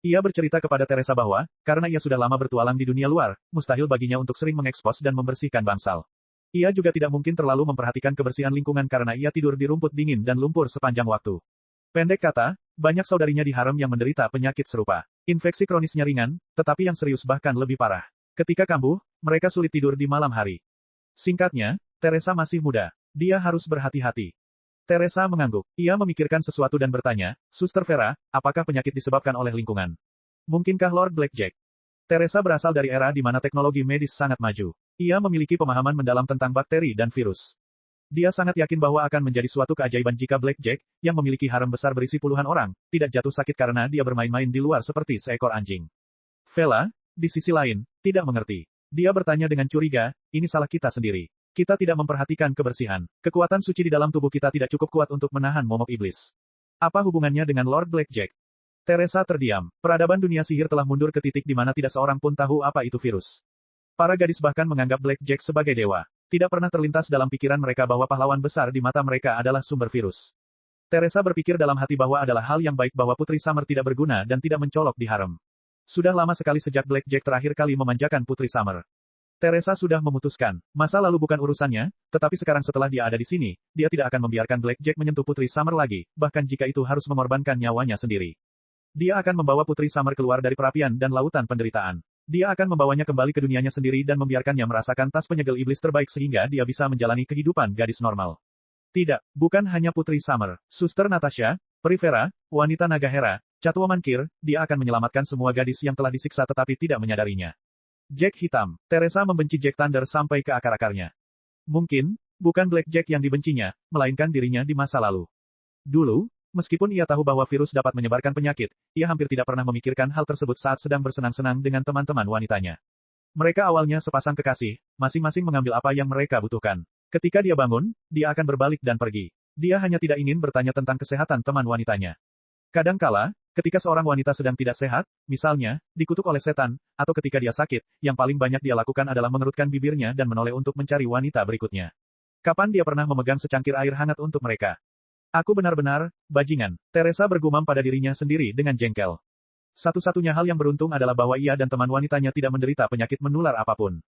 Ia bercerita kepada Teresa bahwa, karena ia sudah lama bertualang di dunia luar, mustahil baginya untuk sering mengekspos dan membersihkan bangsal. Ia juga tidak mungkin terlalu memperhatikan kebersihan lingkungan karena ia tidur di rumput dingin dan lumpur sepanjang waktu. Pendek kata, banyak saudarinya di harem yang menderita penyakit serupa. Infeksi kronisnya ringan, tetapi yang serius bahkan lebih parah. Ketika kambuh, mereka sulit tidur di malam hari. Singkatnya, Teresa masih muda. Dia harus berhati-hati. Teresa mengangguk. Ia memikirkan sesuatu dan bertanya, Suster Vera, apakah penyakit disebabkan oleh lingkungan? Mungkinkah Lord Blackjack? Teresa berasal dari era di mana teknologi medis sangat maju. Ia memiliki pemahaman mendalam tentang bakteri dan virus. Dia sangat yakin bahwa akan menjadi suatu keajaiban jika Blackjack, yang memiliki harem besar berisi puluhan orang, tidak jatuh sakit karena dia bermain-main di luar seperti seekor anjing. Vela, di sisi lain, tidak mengerti. Dia bertanya dengan curiga, ini salah kita sendiri. Kita tidak memperhatikan kebersihan. Kekuatan suci di dalam tubuh kita tidak cukup kuat untuk menahan momok iblis. Apa hubungannya dengan Lord Blackjack? Teresa terdiam. Peradaban dunia sihir telah mundur ke titik di mana tidak seorang pun tahu apa itu virus. Para gadis bahkan menganggap Blackjack sebagai dewa. Tidak pernah terlintas dalam pikiran mereka bahwa pahlawan besar di mata mereka adalah sumber virus. Teresa berpikir dalam hati bahwa adalah hal yang baik bahwa Putri Summer tidak berguna dan tidak mencolok di harem. Sudah lama sekali sejak Blackjack terakhir kali memanjakan Putri Summer. Teresa sudah memutuskan, masa lalu bukan urusannya, tetapi sekarang setelah dia ada di sini, dia tidak akan membiarkan Blackjack menyentuh Putri Summer lagi, bahkan jika itu harus mengorbankan nyawanya sendiri. Dia akan membawa Putri Summer keluar dari perapian dan lautan penderitaan. Dia akan membawanya kembali ke dunianya sendiri dan membiarkannya merasakan tas penyegel iblis terbaik sehingga dia bisa menjalani kehidupan gadis normal. Tidak, bukan hanya Putri Summer, Suster Natasha, Peri Vera, wanita naga Hera, Catwoman Kir, dia akan menyelamatkan semua gadis yang telah disiksa tetapi tidak menyadarinya. Jack hitam. Teresa membenci Jack Thunder sampai ke akar-akarnya. Mungkin, bukan Blackjack yang dibencinya, melainkan dirinya di masa lalu. Dulu, meskipun ia tahu bahwa virus dapat menyebarkan penyakit, ia hampir tidak pernah memikirkan hal tersebut saat sedang bersenang-senang dengan teman-teman wanitanya. Mereka awalnya sepasang kekasih, masing-masing mengambil apa yang mereka butuhkan. Ketika dia bangun, dia akan berbalik dan pergi. Dia hanya tidak ingin bertanya tentang kesehatan teman wanitanya. Kadangkala, ketika seorang wanita sedang tidak sehat, misalnya, dikutuk oleh setan, atau ketika dia sakit, yang paling banyak dia lakukan adalah mengerutkan bibirnya dan menoleh untuk mencari wanita berikutnya. Kapan dia pernah memegang secangkir air hangat untuk mereka? Aku benar-benar, bajingan. Teresa bergumam pada dirinya sendiri dengan jengkel. Satu-satunya hal yang beruntung adalah bahwa ia dan teman wanitanya tidak menderita penyakit menular apapun.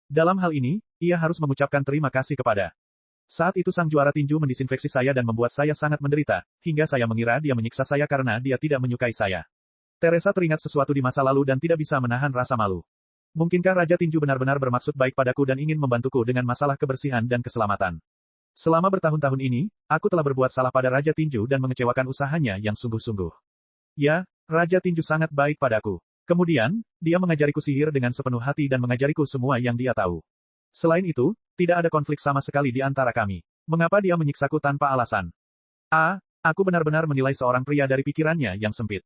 Dalam hal ini, ia harus mengucapkan terima kasih kepada. Saat itu sang juara tinju mendisinfeksi saya dan membuat saya sangat menderita, hingga saya mengira dia menyiksa saya karena dia tidak menyukai saya. Teresa teringat sesuatu di masa lalu dan tidak bisa menahan rasa malu. Mungkinkah Raja Tinju benar-benar bermaksud baik padaku dan ingin membantuku dengan masalah kebersihan dan keselamatan? Selama bertahun-tahun ini, aku telah berbuat salah pada Raja Tinju dan mengecewakan usahanya yang sungguh-sungguh. Ya, Raja Tinju sangat baik padaku. Kemudian, dia mengajariku sihir dengan sepenuh hati dan mengajariku semua yang dia tahu. Selain itu, tidak ada konflik sama sekali di antara kami. Mengapa dia menyiksaku tanpa alasan? Aku benar-benar menilai seorang pria dari pikirannya yang sempit.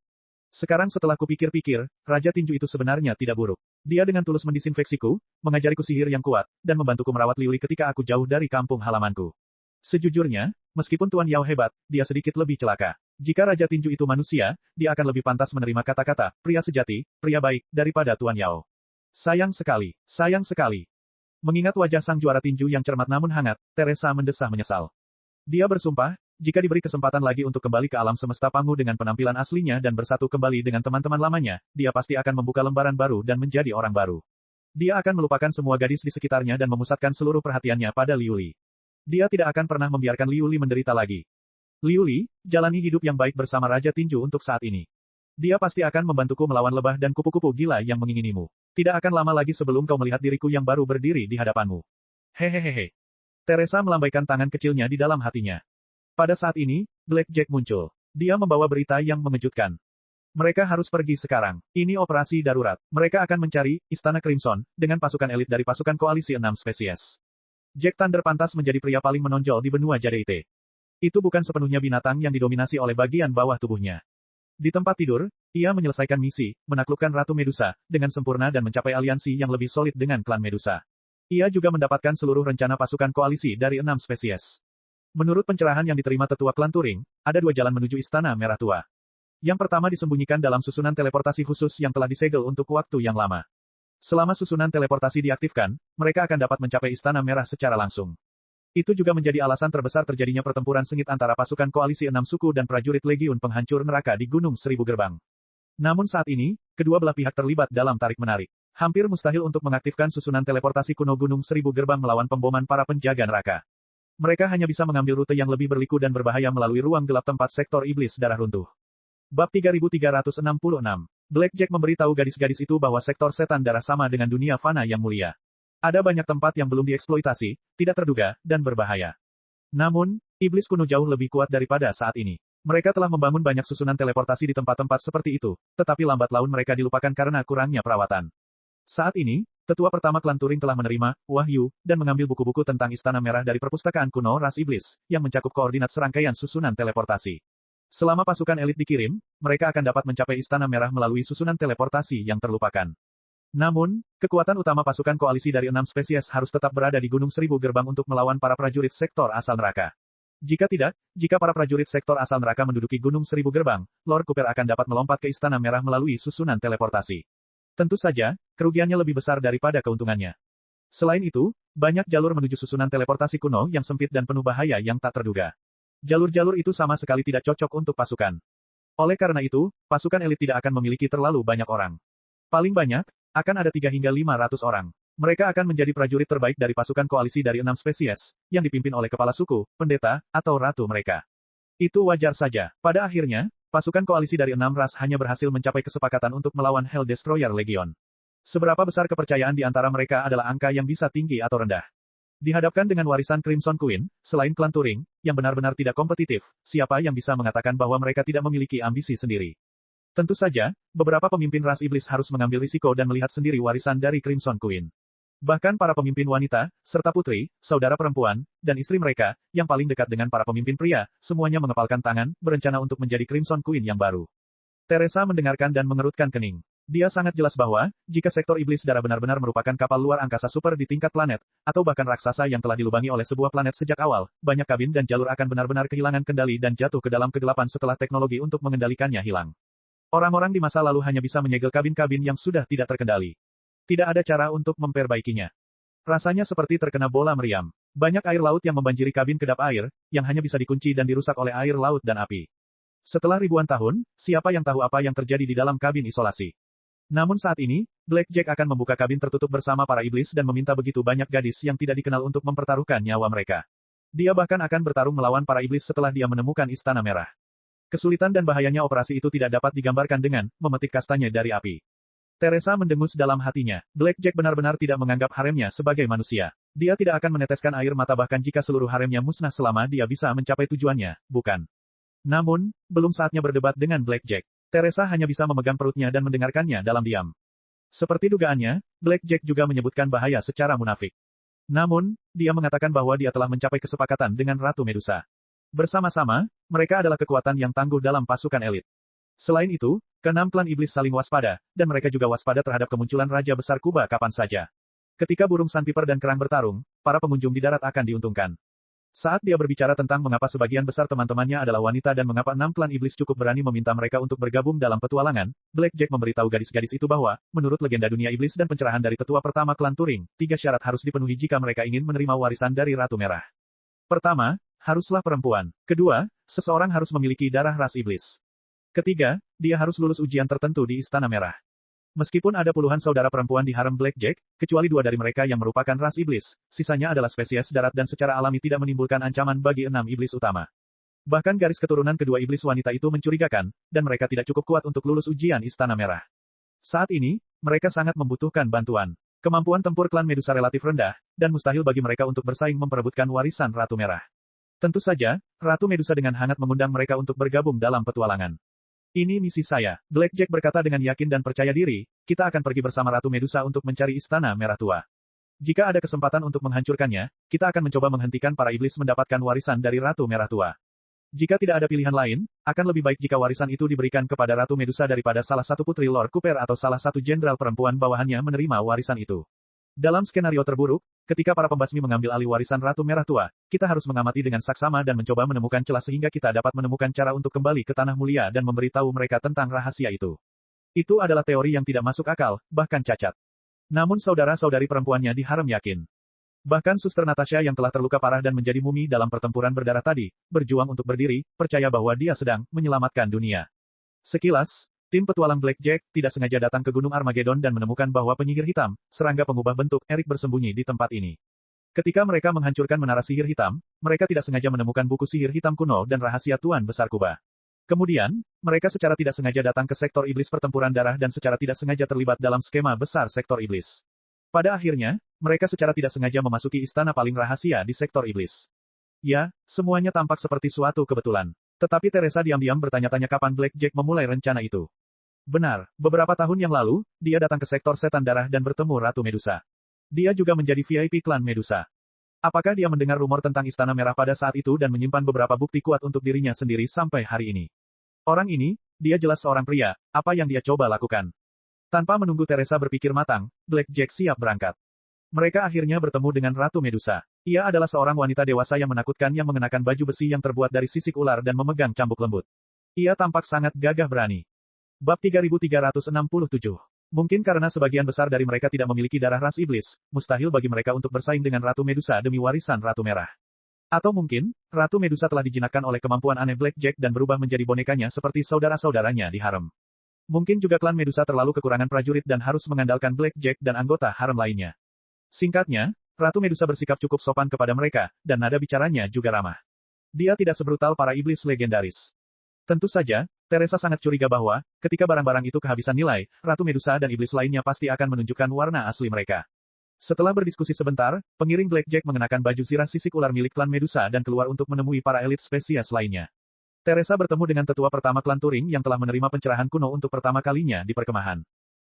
Sekarang setelah kupikir-pikir, Raja Tinju itu sebenarnya tidak buruk. Dia dengan tulus mendisinfeksiku, mengajariku sihir yang kuat, dan membantuku merawat Liuli ketika aku jauh dari kampung halamanku. Sejujurnya, meskipun Tuan Yao hebat, dia sedikit lebih celaka. Jika Raja Tinju itu manusia, dia akan lebih pantas menerima kata-kata, pria sejati, pria baik, daripada Tuan Yao. Sayang sekali, sayang sekali. Mengingat wajah sang juara tinju yang cermat namun hangat, Teresa mendesah menyesal. Dia bersumpah, jika diberi kesempatan lagi untuk kembali ke alam semesta Pangu dengan penampilan aslinya dan bersatu kembali dengan teman-teman lamanya, dia pasti akan membuka lembaran baru dan menjadi orang baru. Dia akan melupakan semua gadis di sekitarnya dan memusatkan seluruh perhatiannya pada Liuli. Dia tidak akan pernah membiarkan Liuli menderita lagi. Liuli, jalani hidup yang baik bersama Raja Tinju untuk saat ini. Dia pasti akan membantuku melawan lebah dan kupu-kupu gila yang menginginimu. Tidak akan lama lagi sebelum kau melihat diriku yang baru berdiri di hadapanmu. Hehehehe. Teresa melambaikan tangan kecilnya di dalam hatinya. Pada saat ini, Blackjack muncul. Dia membawa berita yang mengejutkan. Mereka harus pergi sekarang. Ini operasi darurat. Mereka akan mencari Istana Crimson dengan pasukan elit dari pasukan koalisi 6 spesies. Jack Thunder pantas menjadi pria paling menonjol di benua Jade. Itu bukan sepenuhnya binatang yang didominasi oleh bagian bawah tubuhnya. Di tempat tidur, ia menyelesaikan misi, menaklukkan Ratu Medusa, dengan sempurna dan mencapai aliansi yang lebih solid dengan klan Medusa. Ia juga mendapatkan seluruh rencana pasukan koalisi dari 6 spesies. Menurut pencerahan yang diterima tetua klan Turing, ada 2 jalan menuju Istana Merah Tua. Yang pertama disembunyikan dalam susunan teleportasi khusus yang telah disegel untuk waktu yang lama. Selama susunan teleportasi diaktifkan, mereka akan dapat mencapai Istana Merah secara langsung. Itu juga menjadi alasan terbesar terjadinya pertempuran sengit antara pasukan koalisi 6 suku dan prajurit Legiun Penghancur Neraka di Gunung Seribu Gerbang. Namun saat ini, kedua belah pihak terlibat dalam tarik-menarik. Hampir mustahil untuk mengaktifkan susunan teleportasi kuno Gunung Seribu Gerbang melawan pemboman para penjaga neraka. Mereka hanya bisa mengambil rute yang lebih berliku dan berbahaya melalui ruang gelap tempat sektor iblis darah runtuh. Bab 3366. Blackjack memberitahu gadis-gadis itu bahwa sektor setan darah sama dengan dunia fana yang mulia. Ada banyak tempat yang belum dieksploitasi, tidak terduga, dan berbahaya. Namun, iblis kuno jauh lebih kuat daripada saat ini. Mereka telah membangun banyak susunan teleportasi di tempat-tempat seperti itu, tetapi lambat laun mereka dilupakan karena kurangnya perawatan. Saat ini, tetua pertama klan Turing telah menerima wahyu dan mengambil buku-buku tentang Istana Merah dari perpustakaan kuno ras iblis, yang mencakup koordinat serangkaian susunan teleportasi. Selama pasukan elit dikirim, mereka akan dapat mencapai Istana Merah melalui susunan teleportasi yang terlupakan. Namun, kekuatan utama pasukan koalisi dari 6 spesies harus tetap berada di Gunung Seribu Gerbang untuk melawan para prajurit sektor asal neraka. Jika tidak, jika para prajurit sektor asal neraka menduduki Gunung Seribu Gerbang, Lord Cooper akan dapat melompat ke Istana Merah melalui susunan teleportasi. Tentu saja, kerugiannya lebih besar daripada keuntungannya. Selain itu, banyak jalur menuju susunan teleportasi kuno yang sempit dan penuh bahaya yang tak terduga. Jalur-jalur itu sama sekali tidak cocok untuk pasukan. Oleh karena itu, pasukan elit tidak akan memiliki terlalu banyak orang. Paling banyak, akan ada 3 hingga 500 orang. Mereka akan menjadi prajurit terbaik dari pasukan koalisi dari 6 spesies, yang dipimpin oleh kepala suku, pendeta, atau ratu mereka. Itu wajar saja. Pada akhirnya, pasukan koalisi dari 6 ras hanya berhasil mencapai kesepakatan untuk melawan Hell Destroyer Legion. Seberapa besar kepercayaan di antara mereka adalah angka yang bisa tinggi atau rendah. Dihadapkan dengan warisan Crimson Queen, selain klan Turing, yang benar-benar tidak kompetitif, siapa yang bisa mengatakan bahwa mereka tidak memiliki ambisi sendiri? Tentu saja, beberapa pemimpin ras iblis harus mengambil risiko dan melihat sendiri warisan dari Crimson Queen. Bahkan para pemimpin wanita, serta putri, saudara perempuan, dan istri mereka, yang paling dekat dengan para pemimpin pria, semuanya mengepalkan tangan, berencana untuk menjadi Crimson Queen yang baru. Teresa mendengarkan dan mengerutkan kening. Dia sangat jelas bahwa, jika sektor iblis darah benar-benar merupakan kapal luar angkasa super di tingkat planet, atau bahkan raksasa yang telah dilubangi oleh sebuah planet sejak awal, banyak kabin dan jalur akan benar-benar kehilangan kendali dan jatuh ke dalam kegelapan setelah teknologi untuk mengendalikannya hilang. Orang-orang di masa lalu hanya bisa menyegel kabin-kabin yang sudah tidak terkendali. Tidak ada cara untuk memperbaikinya. Rasanya seperti terkena bola meriam. Banyak air laut yang membanjiri kabin kedap air, yang hanya bisa dikunci dan dirusak oleh air laut dan api. Setelah ribuan tahun, siapa yang tahu apa yang terjadi di dalam kabin isolasi? Namun saat ini, Blackjack akan membuka kabin tertutup bersama para iblis dan meminta begitu banyak gadis yang tidak dikenal untuk mempertaruhkan nyawa mereka. Dia bahkan akan bertarung melawan para iblis setelah dia menemukan Istana Merah. Kesulitan dan bahayanya operasi itu tidak dapat digambarkan dengan memetik kastanya dari api. Teresa mendengus dalam hatinya. Blackjack benar-benar tidak menganggap haremnya sebagai manusia. Dia tidak akan meneteskan air mata bahkan jika seluruh haremnya musnah selama dia bisa mencapai tujuannya, bukan? Namun, belum saatnya berdebat dengan Blackjack. Teresa hanya bisa memegang perutnya dan mendengarkannya dalam diam. Seperti dugaannya, Blackjack juga menyebutkan bahaya secara munafik. Namun, dia mengatakan bahwa dia telah mencapai kesepakatan dengan Ratu Medusa. Bersama-sama, mereka adalah kekuatan yang tangguh dalam pasukan elit. Selain itu, keenam klan iblis saling waspada, dan mereka juga waspada terhadap kemunculan Raja Besar Kuba kapan saja. Ketika burung sandpiper dan kerang bertarung, para pengunjung di darat akan diuntungkan. Saat dia berbicara tentang mengapa sebagian besar teman-temannya adalah wanita dan mengapa 6 klan iblis cukup berani meminta mereka untuk bergabung dalam petualangan, Blackjack memberitahu gadis-gadis itu bahwa, menurut legenda dunia iblis dan pencerahan dari tetua pertama klan Turing, 3 syarat harus dipenuhi jika mereka ingin menerima warisan dari Ratu Merah. Pertama, haruslah perempuan. Kedua, seseorang harus memiliki darah ras iblis. Ketiga, dia harus lulus ujian tertentu di Istana Merah. Meskipun ada puluhan saudara perempuan di harem Blackjack, kecuali 2 dari mereka yang merupakan ras iblis, sisanya adalah spesies darat dan secara alami tidak menimbulkan ancaman bagi 6 iblis utama. Bahkan garis keturunan kedua iblis wanita itu mencurigakan, dan mereka tidak cukup kuat untuk lulus ujian Istana Merah. Saat ini, mereka sangat membutuhkan bantuan. Kemampuan tempur klan Medusa relatif rendah, dan mustahil bagi mereka untuk bersaing memperebutkan warisan Ratu Merah. Tentu saja, Ratu Medusa dengan hangat mengundang mereka untuk bergabung dalam petualangan. Ini misi saya, Blackjack berkata dengan yakin dan percaya diri, kita akan pergi bersama Ratu Medusa untuk mencari Istana Merah Tua. Jika ada kesempatan untuk menghancurkannya, kita akan mencoba menghentikan para iblis mendapatkan warisan dari Ratu Merah Tua. Jika tidak ada pilihan lain, akan lebih baik jika warisan itu diberikan kepada Ratu Medusa daripada salah satu putri Lord Cooper atau salah satu jenderal perempuan bawahannya menerima warisan itu. Dalam skenario terburuk, ketika para pembasmi mengambil alih warisan Ratu Merah Tua, kita harus mengamati dengan saksama dan mencoba menemukan celah sehingga kita dapat menemukan cara untuk kembali ke Tanah Mulia dan memberitahu mereka tentang rahasia itu. Itu adalah teori yang tidak masuk akal, bahkan cacat. Namun saudara-saudari perempuannya di harem yakin. Bahkan Suster Natasha yang telah terluka parah dan menjadi mumi dalam pertempuran berdarah tadi, berjuang untuk berdiri, percaya bahwa dia sedang menyelamatkan dunia. Sekilas, tim petualang Blackjack tidak sengaja datang ke Gunung Armageddon dan menemukan bahwa penyihir hitam, serangga pengubah bentuk, Eric bersembunyi di tempat ini. Ketika mereka menghancurkan menara sihir hitam, mereka tidak sengaja menemukan buku sihir hitam kuno dan rahasia Tuan Besar Kuba. Kemudian, mereka secara tidak sengaja datang ke sektor iblis pertempuran darah dan secara tidak sengaja terlibat dalam skema besar sektor iblis. Pada akhirnya, mereka secara tidak sengaja memasuki istana paling rahasia di sektor iblis. Ya, semuanya tampak seperti suatu kebetulan. Tetapi Teresa diam-diam bertanya-tanya kapan Blackjack memulai rencana itu. Benar, beberapa tahun yang lalu, dia datang ke sektor setan darah dan bertemu Ratu Medusa. Dia juga menjadi VIP klan Medusa. Apakah dia mendengar rumor tentang Istana Merah pada saat itu dan menyimpan beberapa bukti kuat untuk dirinya sendiri sampai hari ini? Orang ini, dia jelas seorang pria, apa yang dia coba lakukan? Tanpa menunggu Teresa berpikir matang, Blackjack siap berangkat. Mereka akhirnya bertemu dengan Ratu Medusa. Ia adalah seorang wanita dewasa yang menakutkan yang mengenakan baju besi yang terbuat dari sisik ular dan memegang cambuk lembut. Ia tampak sangat gagah berani. Bab 3367. Mungkin karena sebagian besar dari mereka tidak memiliki darah ras iblis, mustahil bagi mereka untuk bersaing dengan Ratu Medusa demi warisan Ratu Merah. Atau mungkin, Ratu Medusa telah dijinakkan oleh kemampuan aneh Blackjack dan berubah menjadi bonekanya seperti saudara-saudaranya di harem. Mungkin juga klan Medusa terlalu kekurangan prajurit dan harus mengandalkan Blackjack dan anggota harem lainnya. Singkatnya, Ratu Medusa bersikap cukup sopan kepada mereka, dan nada bicaranya juga ramah. Dia tidak sebrutal para iblis legendaris. Tentu saja, Teresa sangat curiga bahwa, ketika barang-barang itu kehabisan nilai, Ratu Medusa dan iblis lainnya pasti akan menunjukkan warna asli mereka. Setelah berdiskusi sebentar, pengiring Blackjack mengenakan baju zirah sisik ular milik klan Medusa dan keluar untuk menemui para elit spesies lainnya. Teresa bertemu dengan tetua pertama klan Turing yang telah menerima pencerahan kuno untuk pertama kalinya di perkemahan.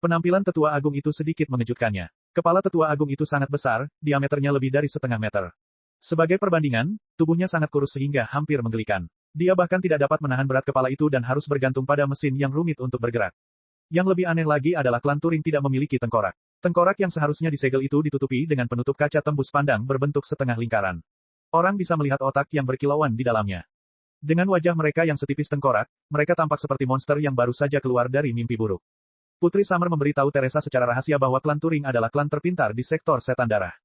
Penampilan tetua agung itu sedikit mengejutkannya. Kepala tetua agung itu sangat besar, diameternya lebih dari setengah meter. Sebagai perbandingan, tubuhnya sangat kurus sehingga hampir menggelikan. Dia bahkan tidak dapat menahan berat kepala itu dan harus bergantung pada mesin yang rumit untuk bergerak. Yang lebih aneh lagi adalah klan Turing tidak memiliki tengkorak. Tengkorak yang seharusnya disegel itu ditutupi dengan penutup kaca tembus pandang berbentuk setengah lingkaran. Orang bisa melihat otak yang berkilauan di dalamnya. Dengan wajah mereka yang setipis tengkorak, mereka tampak seperti monster yang baru saja keluar dari mimpi buruk. Putri Summer memberitahu Teresa secara rahasia bahwa klan Turing adalah klan terpintar di sektor setan darah.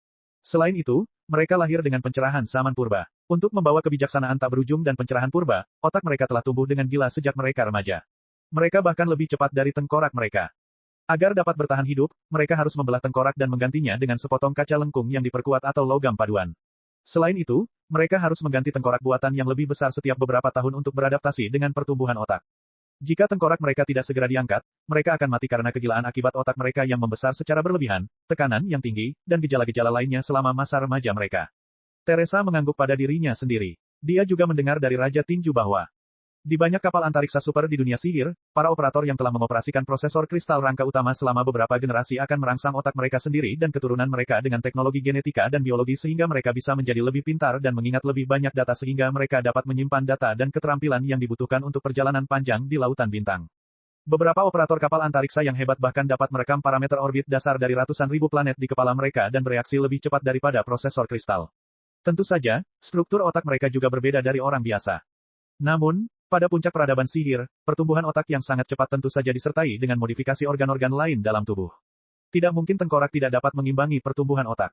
Selain itu, mereka lahir dengan pencerahan zaman purba. Untuk membawa kebijaksanaan tak berujung dan pencerahan purba, otak mereka telah tumbuh dengan gila sejak mereka remaja. Mereka bahkan lebih cepat dari tengkorak mereka. Agar dapat bertahan hidup, mereka harus membelah tengkorak dan menggantinya dengan sepotong kaca lengkung yang diperkuat atau logam paduan. Selain itu, mereka harus mengganti tengkorak buatan yang lebih besar setiap beberapa tahun untuk beradaptasi dengan pertumbuhan otak. Jika tengkorak mereka tidak segera diangkat, mereka akan mati karena kegilaan akibat otak mereka yang membesar secara berlebihan, tekanan yang tinggi, dan gejala-gejala lainnya selama masa remaja mereka. Teresa mengangguk pada dirinya sendiri. Dia juga mendengar dari Raja Tinju bahwa di banyak kapal antariksa super di dunia sihir, para operator yang telah mengoperasikan prosesor kristal rangka utama selama beberapa generasi akan merangsang otak mereka sendiri dan keturunan mereka dengan teknologi genetika dan biologi sehingga mereka bisa menjadi lebih pintar dan mengingat lebih banyak data sehingga mereka dapat menyimpan data dan keterampilan yang dibutuhkan untuk perjalanan panjang di lautan bintang. Beberapa operator kapal antariksa yang hebat bahkan dapat merekam parameter orbit dasar dari ratusan ribu planet di kepala mereka dan bereaksi lebih cepat daripada prosesor kristal. Tentu saja, struktur otak mereka juga berbeda dari orang biasa. Namun, pada puncak peradaban sihir, pertumbuhan otak yang sangat cepat tentu saja disertai dengan modifikasi organ-organ lain dalam tubuh. Tidak mungkin tengkorak tidak dapat mengimbangi pertumbuhan otak.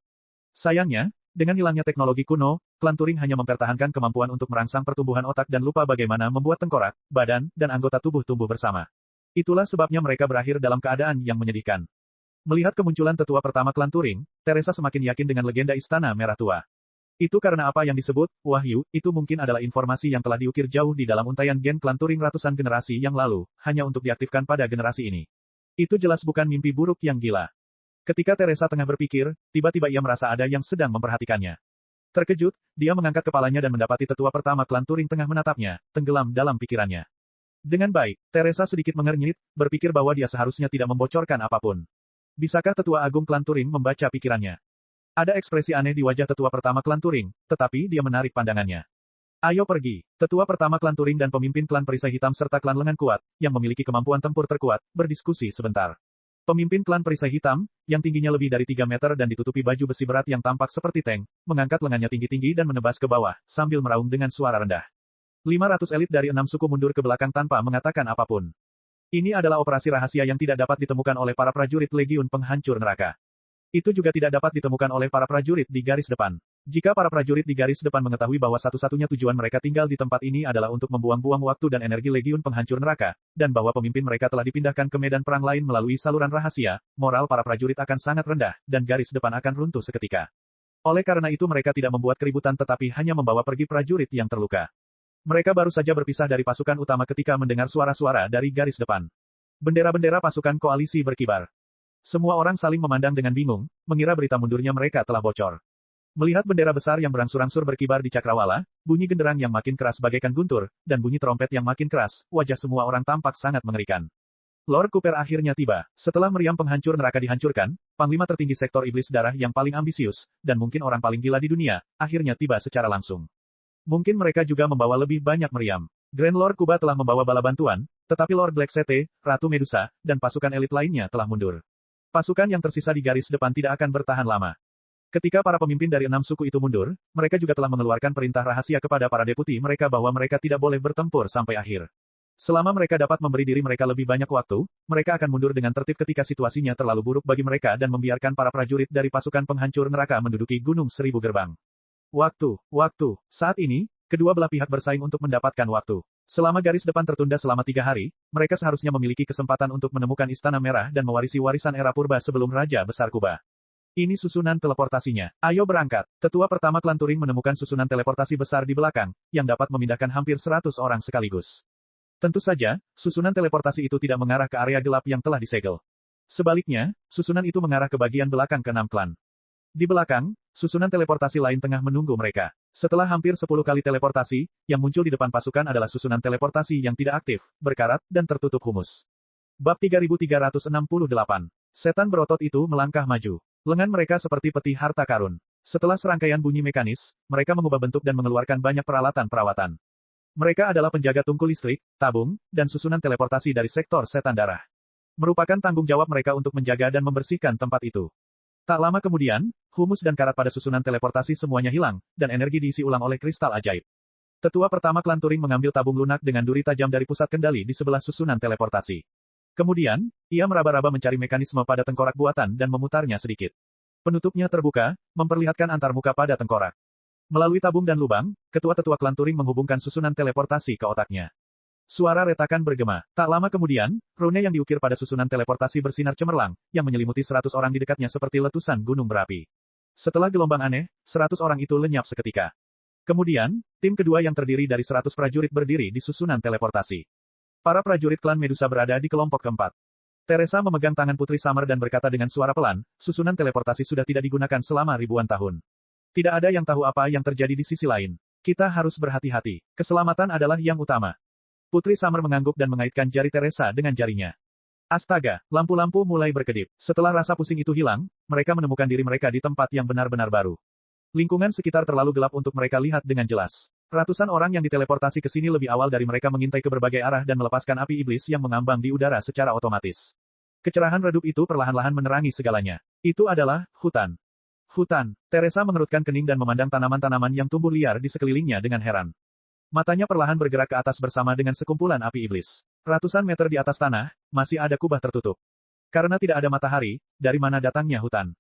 Sayangnya, dengan hilangnya teknologi kuno, klan Turing hanya mempertahankan kemampuan untuk merangsang pertumbuhan otak dan lupa bagaimana membuat tengkorak, badan, dan anggota tubuh tumbuh bersama. Itulah sebabnya mereka berakhir dalam keadaan yang menyedihkan. Melihat kemunculan tetua pertama klan Turing, Teresa semakin yakin dengan legenda Istana Merah Tua. Itu karena apa yang disebut wahyu, itu mungkin adalah informasi yang telah diukir jauh di dalam untaian gen klan Turing ratusan generasi yang lalu, hanya untuk diaktifkan pada generasi ini. Itu jelas bukan mimpi buruk yang gila. Ketika Teresa tengah berpikir, tiba-tiba ia merasa ada yang sedang memperhatikannya. Terkejut, dia mengangkat kepalanya dan mendapati tetua pertama klan Turing tengah menatapnya, tenggelam dalam pikirannya. Dengan baik, Teresa sedikit mengernyit, berpikir bahwa dia seharusnya tidak membocorkan apapun. Bisakah tetua agung klan Turing membaca pikirannya? Ada ekspresi aneh di wajah tetua pertama klan Turing, tetapi dia menarik pandangannya. Ayo pergi. Tetua pertama klan Turing dan pemimpin klan perisai hitam serta klan lengan kuat, yang memiliki kemampuan tempur terkuat, berdiskusi sebentar. Pemimpin klan perisai hitam, yang tingginya lebih dari 3 meter dan ditutupi baju besi berat yang tampak seperti tank, mengangkat lengannya tinggi-tinggi dan menebas ke bawah, sambil meraung dengan suara rendah. 500 elit dari 6 suku mundur ke belakang tanpa mengatakan apapun. Ini adalah operasi rahasia yang tidak dapat ditemukan oleh para prajurit Legiun Penghancur Neraka. Itu juga tidak dapat ditemukan oleh para prajurit di garis depan. Jika para prajurit di garis depan mengetahui bahwa satu-satunya tujuan mereka tinggal di tempat ini adalah untuk membuang-buang waktu dan energi Legiun Penghancur Neraka, dan bahwa pemimpin mereka telah dipindahkan ke medan perang lain melalui saluran rahasia, moral para prajurit akan sangat rendah, dan garis depan akan runtuh seketika. Oleh karena itu mereka tidak membuat keributan tetapi hanya membawa pergi prajurit yang terluka. Mereka baru saja berpisah dari pasukan utama ketika mendengar suara-suara dari garis depan. Bendera-bendera pasukan koalisi berkibar. Semua orang saling memandang dengan bingung, mengira berita mundurnya mereka telah bocor. Melihat bendera besar yang berangsur-angsur berkibar di cakrawala, bunyi genderang yang makin keras bagaikan guntur, dan bunyi trompet yang makin keras, wajah semua orang tampak sangat mengerikan. Lord Cooper akhirnya tiba. Setelah meriam penghancur neraka dihancurkan, panglima tertinggi sektor iblis darah yang paling ambisius, dan mungkin orang paling gila di dunia, akhirnya tiba secara langsung. Mungkin mereka juga membawa lebih banyak meriam. Grand Lord Kuba telah membawa bala bantuan, tetapi Lord Black Sete, Ratu Medusa, dan pasukan elit lainnya telah mundur. Pasukan yang tersisa di garis depan tidak akan bertahan lama. Ketika para pemimpin dari 6 suku itu mundur, mereka juga telah mengeluarkan perintah rahasia kepada para deputi mereka bahwa mereka tidak boleh bertempur sampai akhir. Selama mereka dapat memberi diri mereka lebih banyak waktu, mereka akan mundur dengan tertib ketika situasinya terlalu buruk bagi mereka dan membiarkan para prajurit dari pasukan penghancur neraka menduduki Gunung Seribu Gerbang. Waktu. Saat ini, kedua belah pihak bersaing untuk mendapatkan waktu. Selama garis depan tertunda selama 3 hari, mereka seharusnya memiliki kesempatan untuk menemukan Istana Merah dan mewarisi warisan era purba sebelum Raja Besar Kuba. Ini susunan teleportasinya. Ayo berangkat. Tetua pertama klan Turing menemukan susunan teleportasi besar di belakang, yang dapat memindahkan hampir 100 orang sekaligus. Tentu saja, susunan teleportasi itu tidak mengarah ke area gelap yang telah disegel. Sebaliknya, susunan itu mengarah ke bagian belakang ke-6 klan. Di belakang, susunan teleportasi lain tengah menunggu mereka. Setelah hampir 10 kali teleportasi, yang muncul di depan pasukan adalah susunan teleportasi yang tidak aktif, berkarat, dan tertutup humus. Bab 3368. Setan berotot itu melangkah maju. Lengan mereka seperti peti harta karun. Setelah serangkaian bunyi mekanis, mereka mengubah bentuk dan mengeluarkan banyak peralatan perawatan. Mereka adalah penjaga tungku listrik, tabung, dan susunan teleportasi dari sektor setan darah. Merupakan tanggung jawab mereka untuk menjaga dan membersihkan tempat itu. Tak lama kemudian, humus dan karat pada susunan teleportasi semuanya hilang, dan energi diisi ulang oleh kristal ajaib. Tetua pertama klan Turing mengambil tabung lunak dengan duri tajam dari pusat kendali di sebelah susunan teleportasi. Kemudian, ia meraba-raba mencari mekanisme pada tengkorak buatan dan memutarnya sedikit. Penutupnya terbuka, memperlihatkan antarmuka pada tengkorak. Melalui tabung dan lubang, ketua tetua klan Turing menghubungkan susunan teleportasi ke otaknya. Suara retakan bergema. Tak lama kemudian, rune yang diukir pada susunan teleportasi bersinar cemerlang, yang menyelimuti 100 orang di dekatnya seperti letusan gunung berapi. Setelah gelombang aneh, 100 orang itu lenyap seketika. Kemudian, tim kedua yang terdiri dari 100 prajurit berdiri di susunan teleportasi. Para prajurit klan Medusa berada di kelompok keempat. Teresa memegang tangan Putri Summer dan berkata dengan suara pelan, susunan teleportasi sudah tidak digunakan selama ribuan tahun. Tidak ada yang tahu apa yang terjadi di sisi lain. Kita harus berhati-hati. Keselamatan adalah yang utama. Putri Summer mengangguk dan mengaitkan jari Teresa dengan jarinya. Astaga, lampu-lampu mulai berkedip. Setelah rasa pusing itu hilang, mereka menemukan diri mereka di tempat yang benar-benar baru. Lingkungan sekitar terlalu gelap untuk mereka lihat dengan jelas. Ratusan orang yang diteleportasi ke sini lebih awal dari mereka mengintai ke berbagai arah dan melepaskan api iblis yang mengambang di udara secara otomatis. Kecerahan redup itu perlahan-lahan menerangi segalanya. Itu adalah hutan. Hutan. Teresa mengerutkan kening dan memandang tanaman-tanaman yang tumbuh liar di sekelilingnya dengan heran. Matanya perlahan bergerak ke atas bersama dengan sekumpulan api iblis. Ratusan meter di atas tanah, masih ada kubah tertutup. Karena tidak ada matahari, dari mana datangnya hutan?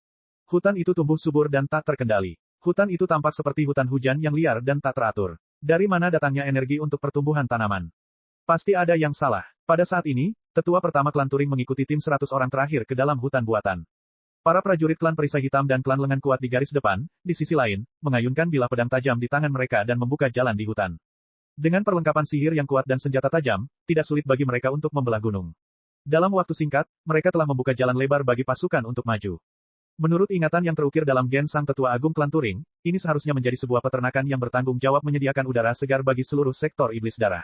Hutan itu tumbuh subur dan tak terkendali. Hutan itu tampak seperti hutan hujan yang liar dan tak teratur. Dari mana datangnya energi untuk pertumbuhan tanaman? Pasti ada yang salah. Pada saat ini, tetua pertama klan Turing mengikuti tim 100 orang terakhir ke dalam hutan buatan. Para prajurit klan perisai hitam dan klan lengan kuat di garis depan, di sisi lain, mengayunkan bilah pedang tajam di tangan mereka dan membuka jalan di hutan. Dengan perlengkapan sihir yang kuat dan senjata tajam, tidak sulit bagi mereka untuk membelah gunung. Dalam waktu singkat, mereka telah membuka jalan lebar bagi pasukan untuk maju. Menurut ingatan yang terukir dalam gen Sang Tetua Agung klan Turing, ini seharusnya menjadi sebuah peternakan yang bertanggung jawab menyediakan udara segar bagi seluruh sektor iblis darah.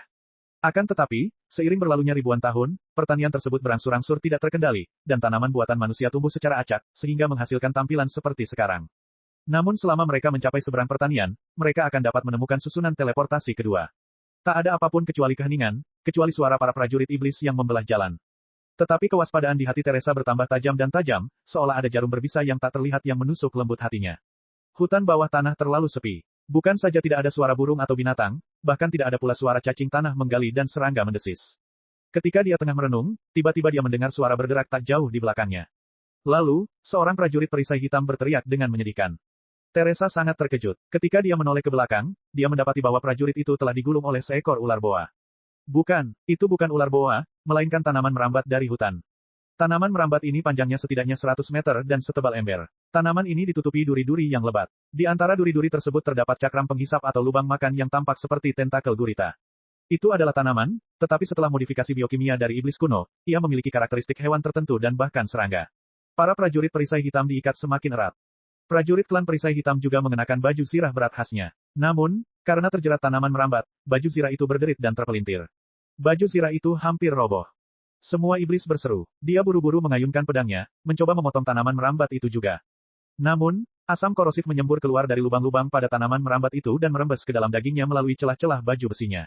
Akan tetapi, seiring berlalunya ribuan tahun, pertanian tersebut berangsur-angsur tidak terkendali, dan tanaman buatan manusia tumbuh secara acak, sehingga menghasilkan tampilan seperti sekarang. Namun selama mereka mencapai seberang pertanian, mereka akan dapat menemukan susunan teleportasi kedua. Tak ada apapun kecuali keheningan, kecuali suara para prajurit iblis yang membelah jalan. Tetapi kewaspadaan di hati Teresa bertambah tajam dan tajam, seolah ada jarum berbisa yang tak terlihat yang menusuk lembut hatinya. Hutan bawah tanah terlalu sepi. Bukan saja tidak ada suara burung atau binatang, bahkan tidak ada pula suara cacing tanah menggali dan serangga mendesis. Ketika dia tengah merenung, tiba-tiba dia mendengar suara bergerak tak jauh di belakangnya. Lalu, seorang prajurit perisai hitam berteriak dengan menyedihkan. Teresa sangat terkejut. Ketika dia menoleh ke belakang, dia mendapati bahwa prajurit itu telah digulung oleh seekor ular boa. Bukan, itu bukan ular boa, melainkan tanaman merambat dari hutan. Tanaman merambat ini panjangnya setidaknya 100 meter dan setebal ember. Tanaman ini ditutupi duri-duri yang lebat. Di antara duri-duri tersebut terdapat cakram penghisap atau lubang makan yang tampak seperti tentakel gurita. Itu adalah tanaman, tetapi setelah modifikasi biokimia dari iblis kuno, ia memiliki karakteristik hewan tertentu dan bahkan serangga. Para prajurit perisai hitam diikat semakin erat. Prajurit klan perisai hitam juga mengenakan baju zirah berat khasnya. Namun, karena terjerat tanaman merambat, baju zirah itu berderit dan terpelintir. Baju zirah itu hampir roboh. Semua iblis berseru. Dia buru-buru mengayunkan pedangnya, mencoba memotong tanaman merambat itu juga. Namun, asam korosif menyembur keluar dari lubang-lubang pada tanaman merambat itu dan merembes ke dalam dagingnya melalui celah-celah baju besinya.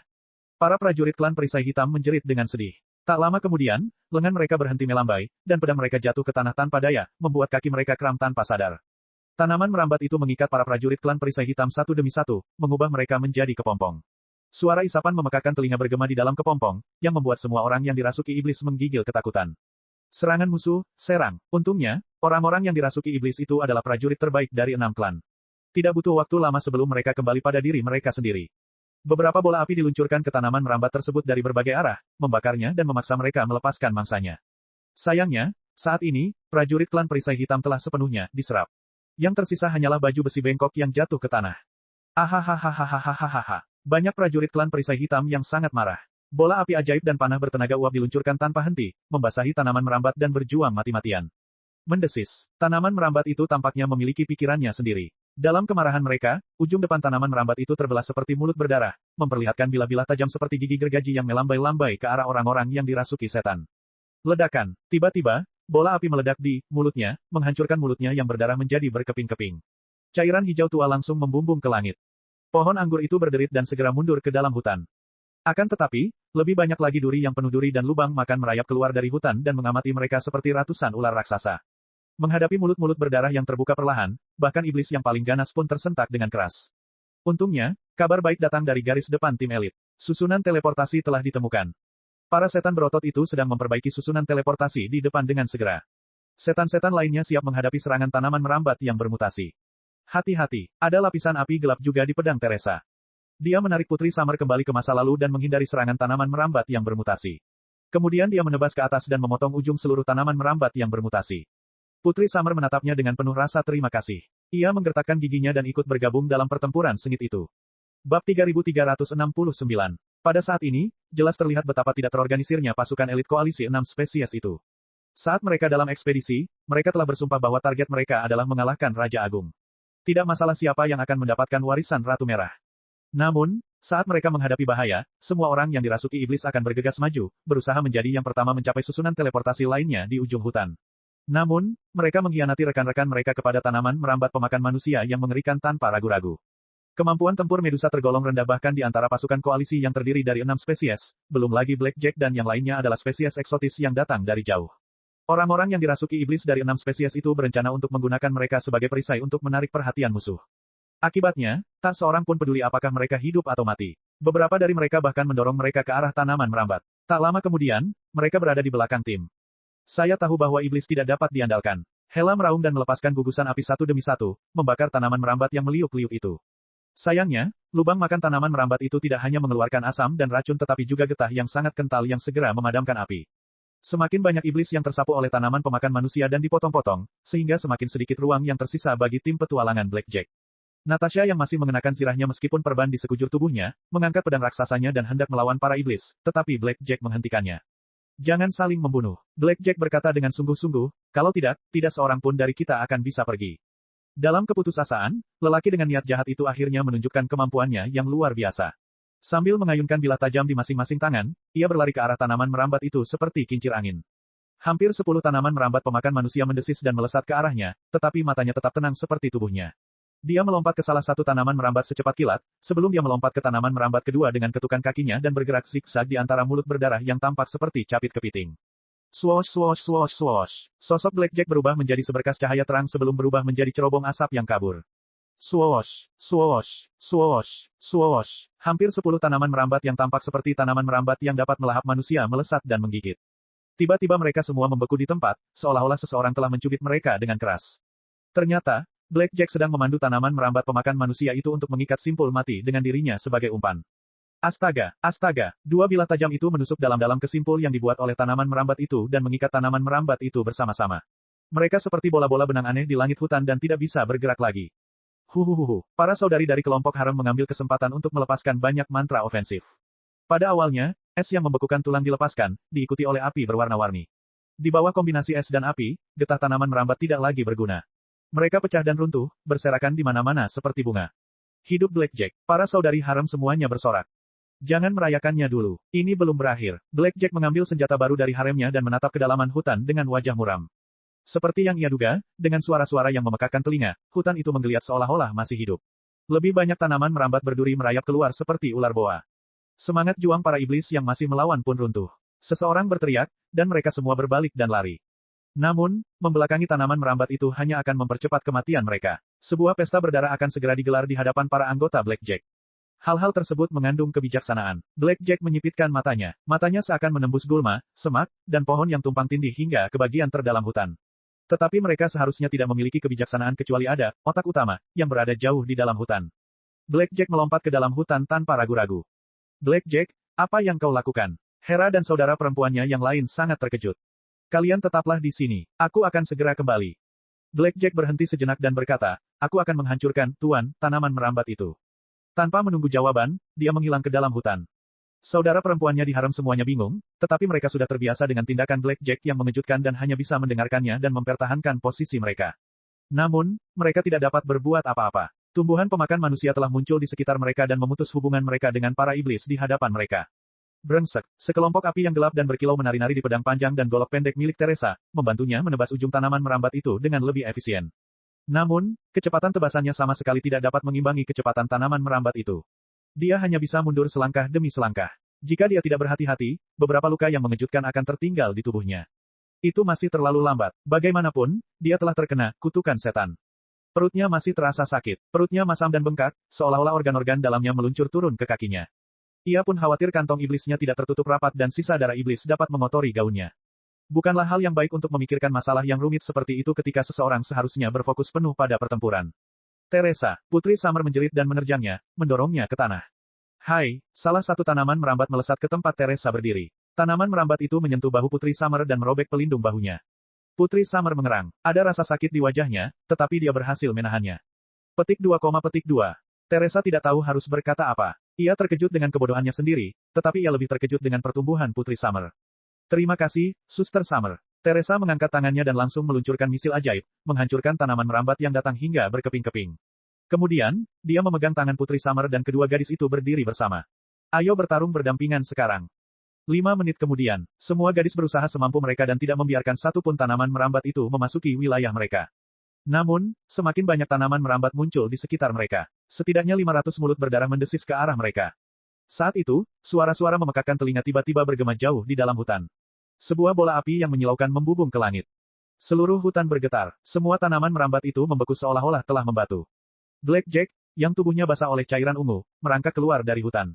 Para prajurit klan perisai hitam menjerit dengan sedih. Tak lama kemudian, lengan mereka berhenti melambai, dan pedang mereka jatuh ke tanah tanpa daya, membuat kaki mereka kram tanpa sadar. Tanaman merambat itu mengikat para prajurit klan perisai hitam satu demi satu, mengubah mereka menjadi kepompong. Suara isapan memekakkan telinga bergema di dalam kepompong, yang membuat semua orang yang dirasuki iblis menggigil ketakutan. Serangan musuh, serang. Untungnya, orang-orang yang dirasuki iblis itu adalah prajurit terbaik dari 6 klan. Tidak butuh waktu lama sebelum mereka kembali pada diri mereka sendiri. Beberapa bola api diluncurkan ke tanaman merambat tersebut dari berbagai arah, membakarnya dan memaksa mereka melepaskan mangsanya. Sayangnya, saat ini, prajurit klan perisai hitam telah sepenuhnya diserap. Yang tersisa hanyalah baju besi bengkok yang jatuh ke tanah. Ahahaha. Banyak prajurit klan perisai hitam yang sangat marah. Bola api ajaib dan panah bertenaga uap diluncurkan tanpa henti, membasahi tanaman merambat dan berjuang mati-matian. Mendesis. Tanaman merambat itu tampaknya memiliki pikirannya sendiri. Dalam kemarahan mereka, ujung depan tanaman merambat itu terbelah seperti mulut berdarah, memperlihatkan bilah-bilah tajam seperti gigi gergaji yang melambai-lambai ke arah orang-orang yang dirasuki setan. Ledakan. Tiba-tiba, bola api meledak di mulutnya, menghancurkan mulutnya yang berdarah menjadi berkeping-keping. Cairan hijau tua langsung membumbung ke langit. Pohon anggur itu berderit dan segera mundur ke dalam hutan. Akan tetapi, lebih banyak lagi duri yang penuh duri dan lubang makan merayap keluar dari hutan dan mengamati mereka seperti ratusan ular raksasa. Menghadapi mulut-mulut berdarah yang terbuka perlahan, bahkan iblis yang paling ganas pun tersentak dengan keras. Untungnya, kabar baik datang dari garis depan tim elit. Susunan teleportasi telah ditemukan. Para setan berotot itu sedang memperbaiki susunan teleportasi di depan dengan segera. Setan-setan lainnya siap menghadapi serangan tanaman merambat yang bermutasi. Hati-hati, ada lapisan api gelap juga di pedang Teresa. Dia menarik Putri Summer kembali ke masa lalu dan menghindari serangan tanaman merambat yang bermutasi. Kemudian dia menebas ke atas dan memotong ujung seluruh tanaman merambat yang bermutasi. Putri Summer menatapnya dengan penuh rasa terima kasih. Ia menggertakkan giginya dan ikut bergabung dalam pertempuran sengit itu. Bab 3369. Pada saat ini, jelas terlihat betapa tidak terorganisirnya pasukan elit koalisi 6 spesies itu. Saat mereka dalam ekspedisi, mereka telah bersumpah bahwa target mereka adalah mengalahkan Raja Agung. Tidak masalah siapa yang akan mendapatkan warisan Ratu Merah. Namun, saat mereka menghadapi bahaya, semua orang yang dirasuki iblis akan bergegas maju, berusaha menjadi yang pertama mencapai susunan teleportasi lainnya di ujung hutan. Namun, mereka mengkhianati rekan-rekan mereka kepada tanaman merambat pemakan manusia yang mengerikan tanpa ragu-ragu. Kemampuan tempur Medusa tergolong rendah bahkan di antara pasukan koalisi yang terdiri dari 6 spesies, belum lagi Blackjack dan yang lainnya adalah spesies eksotis yang datang dari jauh. Orang-orang yang dirasuki iblis dari 6 spesies itu berencana untuk menggunakan mereka sebagai perisai untuk menarik perhatian musuh. Akibatnya, tak seorang pun peduli apakah mereka hidup atau mati. Beberapa dari mereka bahkan mendorong mereka ke arah tanaman merambat. Tak lama kemudian, mereka berada di belakang tim. Saya tahu bahwa iblis tidak dapat diandalkan. Hela meraung dan melepaskan gugusan api satu demi satu, membakar tanaman merambat yang meliuk-liuk itu. Sayangnya, lubang makan tanaman merambat itu tidak hanya mengeluarkan asam dan racun tetapi juga getah yang sangat kental yang segera memadamkan api. Semakin banyak iblis yang tersapu oleh tanaman pemakan manusia dan dipotong-potong, sehingga semakin sedikit ruang yang tersisa bagi tim petualangan Blackjack. Natasha yang masih mengenakan sirahnya meskipun perban di sekujur tubuhnya, mengangkat pedang raksasanya dan hendak melawan para iblis, tetapi Blackjack menghentikannya. Jangan saling membunuh. Blackjack berkata dengan sungguh-sungguh, kalau tidak seorang pun dari kita akan bisa pergi. Dalam keputusasaan, lelaki dengan niat jahat itu akhirnya menunjukkan kemampuannya yang luar biasa. Sambil mengayunkan bilah tajam di masing-masing tangan, ia berlari ke arah tanaman merambat itu seperti kincir angin. Hampir 10 tanaman merambat pemakan manusia mendesis dan melesat ke arahnya, tetapi matanya tetap tenang seperti tubuhnya. Dia melompat ke salah satu tanaman merambat secepat kilat, sebelum dia melompat ke tanaman merambat kedua dengan ketukan kakinya dan bergerak zigzag di antara mulut berdarah yang tampak seperti capit kepiting. Swoosh swoosh swoosh swoosh. Sosok Blackjack berubah menjadi seberkas cahaya terang sebelum berubah menjadi cerobong asap yang kabur. Swoosh, swoosh, swoosh, swoosh. Hampir 10 tanaman merambat yang tampak seperti tanaman merambat yang dapat melahap manusia melesat dan menggigit. Tiba-tiba mereka semua membeku di tempat, seolah-olah seseorang telah mencubit mereka dengan keras. Ternyata, Blackjack sedang memandu tanaman merambat pemakan manusia itu untuk mengikat simpul mati dengan dirinya sebagai umpan. Astaga, astaga, 2 bilah tajam itu menusuk dalam-dalam ke simpul yang dibuat oleh tanaman merambat itu dan mengikat tanaman merambat itu bersama-sama. Mereka seperti bola-bola benang aneh di langit hutan dan tidak bisa bergerak lagi. Huhuhuhu, para saudari dari kelompok harem mengambil kesempatan untuk melepaskan banyak mantra ofensif. Pada awalnya, es yang membekukan tulang dilepaskan, diikuti oleh api berwarna-warni. Di bawah kombinasi es dan api, getah tanaman merambat tidak lagi berguna. Mereka pecah dan runtuh, berserakan di mana-mana seperti bunga. Hidup Blackjack, para saudari harem semuanya bersorak. Jangan merayakannya dulu, ini belum berakhir. Blackjack mengambil senjata baru dari haremnya dan menatap kedalaman hutan dengan wajah muram. Seperti yang ia duga, dengan suara-suara yang memekakkan telinga, hutan itu menggeliat seolah-olah masih hidup. Lebih banyak tanaman merambat berduri merayap keluar seperti ular boa. Semangat juang para iblis yang masih melawan pun runtuh. Seseorang berteriak, dan mereka semua berbalik dan lari. Namun, membelakangi tanaman merambat itu hanya akan mempercepat kematian mereka. Sebuah pesta berdarah akan segera digelar di hadapan para anggota Blackjack. Hal-hal tersebut mengandung kebijaksanaan. Blackjack menyipitkan matanya. Matanya seakan menembus gulma, semak, dan pohon yang tumpang tindih hingga ke bagian terdalam hutan. Tetapi mereka seharusnya tidak memiliki kebijaksanaan kecuali ada, otak utama, yang berada jauh di dalam hutan. Blackjack melompat ke dalam hutan tanpa ragu-ragu. Blackjack, apa yang kau lakukan? Hera dan saudara perempuannya yang lain sangat terkejut. Kalian tetaplah di sini, aku akan segera kembali. Blackjack berhenti sejenak dan berkata, aku akan menghancurkan, Tuan, tanaman merambat itu. Tanpa menunggu jawaban, dia menghilang ke dalam hutan. Saudara perempuannya di harem semuanya bingung, tetapi mereka sudah terbiasa dengan tindakan Blackjack yang mengejutkan dan hanya bisa mendengarkannya dan mempertahankan posisi mereka. Namun, mereka tidak dapat berbuat apa-apa. Tumbuhan pemakan manusia telah muncul di sekitar mereka dan memutus hubungan mereka dengan para iblis di hadapan mereka. Brengsek, sekelompok api yang gelap dan berkilau menari-nari di pedang panjang dan golok pendek milik Teresa, membantunya menebas ujung tanaman merambat itu dengan lebih efisien. Namun, kecepatan tebasannya sama sekali tidak dapat mengimbangi kecepatan tanaman merambat itu. Dia hanya bisa mundur selangkah demi selangkah. Jika dia tidak berhati-hati, beberapa luka yang mengejutkan akan tertinggal di tubuhnya. Itu masih terlalu lambat. Bagaimanapun, dia telah terkena kutukan setan. Perutnya masih terasa sakit. Perutnya masam dan bengkak, seolah-olah organ-organ dalamnya meluncur turun ke kakinya. Ia pun khawatir kantong iblisnya tidak tertutup rapat dan sisa darah iblis dapat mengotori gaunnya. Bukanlah hal yang baik untuk memikirkan masalah yang rumit seperti itu ketika seseorang seharusnya berfokus penuh pada pertempuran. Teresa, Putri Summer menjerit dan menerjangnya, mendorongnya ke tanah. Hai, salah satu tanaman merambat melesat ke tempat Teresa berdiri. Tanaman merambat itu menyentuh bahu Putri Summer dan merobek pelindung bahunya. Putri Summer mengerang. Ada rasa sakit di wajahnya, tetapi dia berhasil menahannya. Petik 2, petik 2. Teresa tidak tahu harus berkata apa. Ia terkejut dengan kebodohannya sendiri, tetapi ia lebih terkejut dengan pertumbuhan Putri Summer. Terima kasih, Suster Summer. Teresa mengangkat tangannya dan langsung meluncurkan misil ajaib, menghancurkan tanaman merambat yang datang hingga berkeping-keping. Kemudian, dia memegang tangan Putri Summer dan kedua gadis itu berdiri bersama. Ayo bertarung berdampingan sekarang. 5 menit kemudian, semua gadis berusaha semampu mereka dan tidak membiarkan satu pun tanaman merambat itu memasuki wilayah mereka. Namun, semakin banyak tanaman merambat muncul di sekitar mereka. Setidaknya 500 mulut berdarah mendesis ke arah mereka. Saat itu, suara-suara memekakkan telinga tiba-tiba bergema jauh di dalam hutan. Sebuah bola api yang menyilaukan membubung ke langit. Seluruh hutan bergetar, semua tanaman merambat itu membeku seolah-olah telah membatu. Blackjack, yang tubuhnya basah oleh cairan ungu, merangkak keluar dari hutan.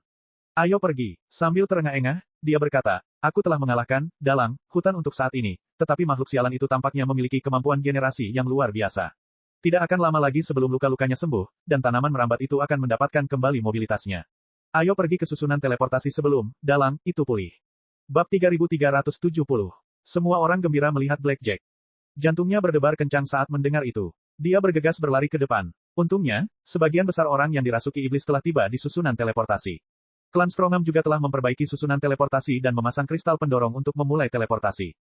Ayo pergi, sambil terengah-engah, dia berkata, aku telah mengalahkan, dalang, hutan untuk saat ini, tetapi makhluk sialan itu tampaknya memiliki kemampuan generasi yang luar biasa. Tidak akan lama lagi sebelum luka-lukanya sembuh, dan tanaman merambat itu akan mendapatkan kembali mobilitasnya. Ayo pergi ke susunan teleportasi sebelum, dalang, itu pulih. Bab 3370. Semua orang gembira melihat Blackjack. Jantungnya berdebar kencang saat mendengar itu. Dia bergegas berlari ke depan. Untungnya, sebagian besar orang yang dirasuki iblis telah tiba di susunan teleportasi. Klan Strongham juga telah memperbaiki susunan teleportasi dan memasang kristal pendorong untuk memulai teleportasi.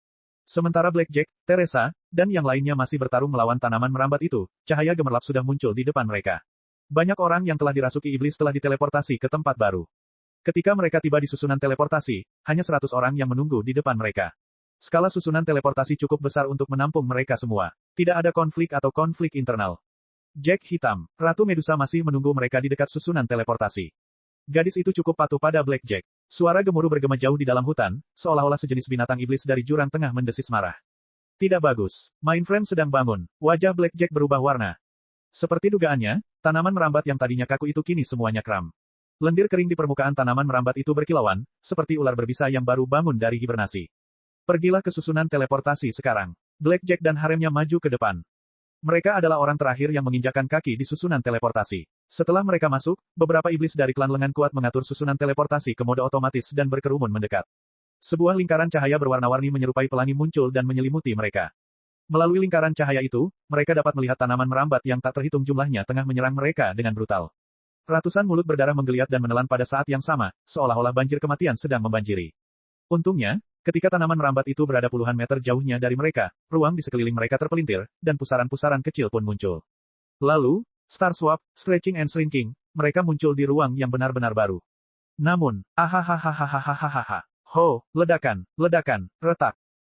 Sementara Blackjack, Teresa, dan yang lainnya masih bertarung melawan tanaman merambat itu, cahaya gemerlap sudah muncul di depan mereka. Banyak orang yang telah dirasuki iblis telah diteleportasi ke tempat baru. Ketika mereka tiba di susunan teleportasi, hanya 100 orang yang menunggu di depan mereka. Skala susunan teleportasi cukup besar untuk menampung mereka semua. Tidak ada konflik atau konflik internal. Jack Hitam, Ratu Medusa masih menunggu mereka di dekat susunan teleportasi. Gadis itu cukup patuh pada Blackjack. Suara gemuruh bergema jauh di dalam hutan, seolah-olah sejenis binatang iblis dari jurang tengah mendesis marah. Tidak bagus. Mindframe sedang bangun. Wajah Blackjack berubah warna. Seperti dugaannya, tanaman merambat yang tadinya kaku itu kini semuanya kram. Lendir kering di permukaan tanaman merambat itu berkilauan, seperti ular berbisa yang baru bangun dari hibernasi. Pergilah ke susunan teleportasi sekarang. Blackjack dan haremnya maju ke depan. Mereka adalah orang terakhir yang menginjakan kaki di susunan teleportasi. Setelah mereka masuk, beberapa iblis dari klan lengan kuat mengatur susunan teleportasi ke mode otomatis dan berkerumun mendekat. Sebuah lingkaran cahaya berwarna-warni menyerupai pelangi muncul dan menyelimuti mereka. Melalui lingkaran cahaya itu, mereka dapat melihat tanaman merambat yang tak terhitung jumlahnya tengah menyerang mereka dengan brutal. Ratusan mulut berdarah menggeliat dan menelan pada saat yang sama, seolah-olah banjir kematian sedang membanjiri. Untungnya, ketika tanaman merambat itu berada puluhan meter jauhnya dari mereka, ruang di sekeliling mereka terpelintir, dan pusaran-pusaran kecil pun muncul. Lalu, Star Swap, Stretching and Shrinking, mereka muncul di ruang yang benar-benar baru. Namun, ahahaha, ho, ledakan, retak.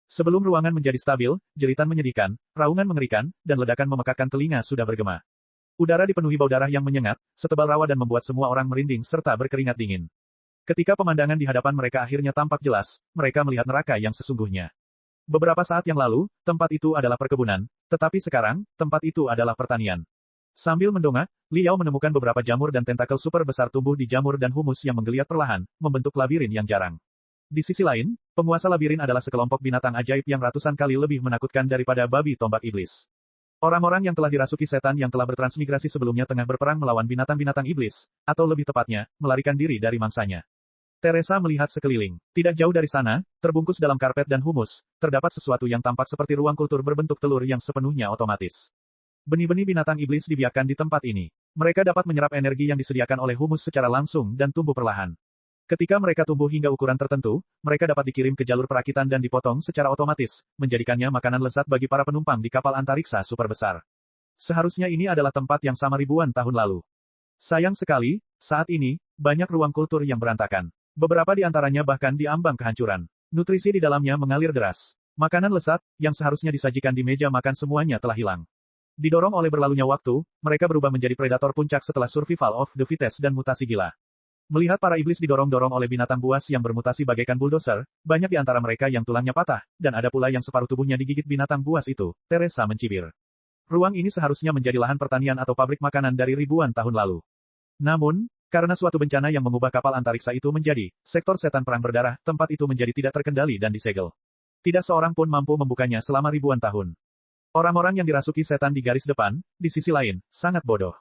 Sebelum ruangan menjadi stabil, jeritan menyedihkan, raungan mengerikan, dan ledakan memekakkan telinga sudah bergema. Udara dipenuhi bau darah yang menyengat, setebal rawa dan membuat semua orang merinding serta berkeringat dingin. Ketika pemandangan di hadapan mereka akhirnya tampak jelas, mereka melihat neraka yang sesungguhnya. Beberapa saat yang lalu, tempat itu adalah perkebunan, tetapi sekarang, tempat itu adalah pertanian. Sambil mendongak, Liao menemukan beberapa jamur dan tentakel super besar tumbuh di jamur dan humus yang menggeliat perlahan, membentuk labirin yang jarang. Di sisi lain, penguasa labirin adalah sekelompok binatang ajaib yang ratusan kali lebih menakutkan daripada babi tombak iblis. Orang-orang yang telah dirasuki setan yang telah bertransmigrasi sebelumnya tengah berperang melawan binatang-binatang iblis, atau lebih tepatnya, melarikan diri dari mangsanya. Teresa melihat sekeliling. Tidak jauh dari sana, terbungkus dalam karpet dan humus, terdapat sesuatu yang tampak seperti ruang kultur berbentuk telur yang sepenuhnya otomatis. Benih-benih binatang iblis dibiarkan di tempat ini. Mereka dapat menyerap energi yang disediakan oleh humus secara langsung dan tumbuh perlahan. Ketika mereka tumbuh hingga ukuran tertentu, mereka dapat dikirim ke jalur perakitan dan dipotong secara otomatis, menjadikannya makanan lezat bagi para penumpang di kapal antariksa super besar. Seharusnya ini adalah tempat yang sama ribuan tahun lalu. Sayang sekali, saat ini, banyak ruang kultur yang berantakan. Beberapa di antaranya bahkan diambang kehancuran. Nutrisi di dalamnya mengalir deras. Makanan lezat, yang seharusnya disajikan di meja makan semuanya telah hilang. Didorong oleh berlalunya waktu, mereka berubah menjadi predator puncak setelah survival of the fittest dan mutasi gila. Melihat para iblis didorong-dorong oleh binatang buas yang bermutasi bagaikan bulldozer, banyak di antara mereka yang tulangnya patah, dan ada pula yang separuh tubuhnya digigit binatang buas itu. Teresa mencibir. Ruang ini seharusnya menjadi lahan pertanian atau pabrik makanan dari ribuan tahun lalu. Namun, karena suatu bencana yang mengubah kapal antariksa itu menjadi sektor setan perang berdarah, tempat itu menjadi tidak terkendali dan disegel. Tidak seorang pun mampu membukanya selama ribuan tahun. Orang-orang yang dirasuki setan di garis depan, di sisi lain, sangat bodoh.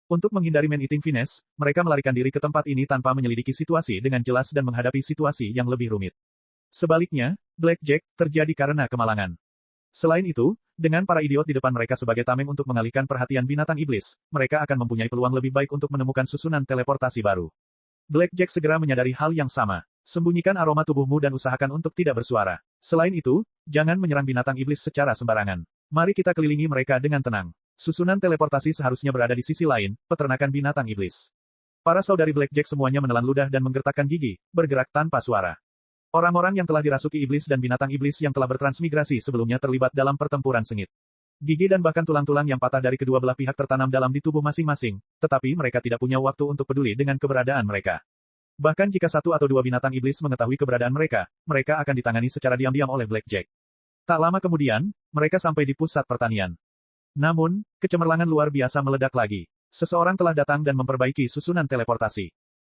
Untuk menghindari man-eating finesse, mereka melarikan diri ke tempat ini tanpa menyelidiki situasi dengan jelas dan menghadapi situasi yang lebih rumit. Sebaliknya, Blackjack terjadi karena kemalangan. Selain itu, dengan para idiot di depan mereka sebagai tameng untuk mengalihkan perhatian binatang iblis, mereka akan mempunyai peluang lebih baik untuk menemukan susunan teleportasi baru. Blackjack segera menyadari hal yang sama. Sembunyikan aroma tubuhmu dan usahakan untuk tidak bersuara. Selain itu, jangan menyerang binatang iblis secara sembarangan. Mari kita kelilingi mereka dengan tenang. Susunan teleportasi seharusnya berada di sisi lain, peternakan binatang iblis. Para saudari Blackjack semuanya menelan ludah dan menggertakkan gigi, bergerak tanpa suara. Orang-orang yang telah dirasuki iblis dan binatang iblis yang telah bertransmigrasi sebelumnya terlibat dalam pertempuran sengit. Gigi dan bahkan tulang-tulang yang patah dari kedua belah pihak tertanam dalam di tubuh masing-masing, tetapi mereka tidak punya waktu untuk peduli dengan keberadaan mereka. Bahkan jika satu atau dua binatang iblis mengetahui keberadaan mereka, mereka akan ditangani secara diam-diam oleh Blackjack. Tak lama kemudian, mereka sampai di pusat pertanian. Namun, kecemerlangan luar biasa meledak lagi. Seseorang telah datang dan memperbaiki susunan teleportasi.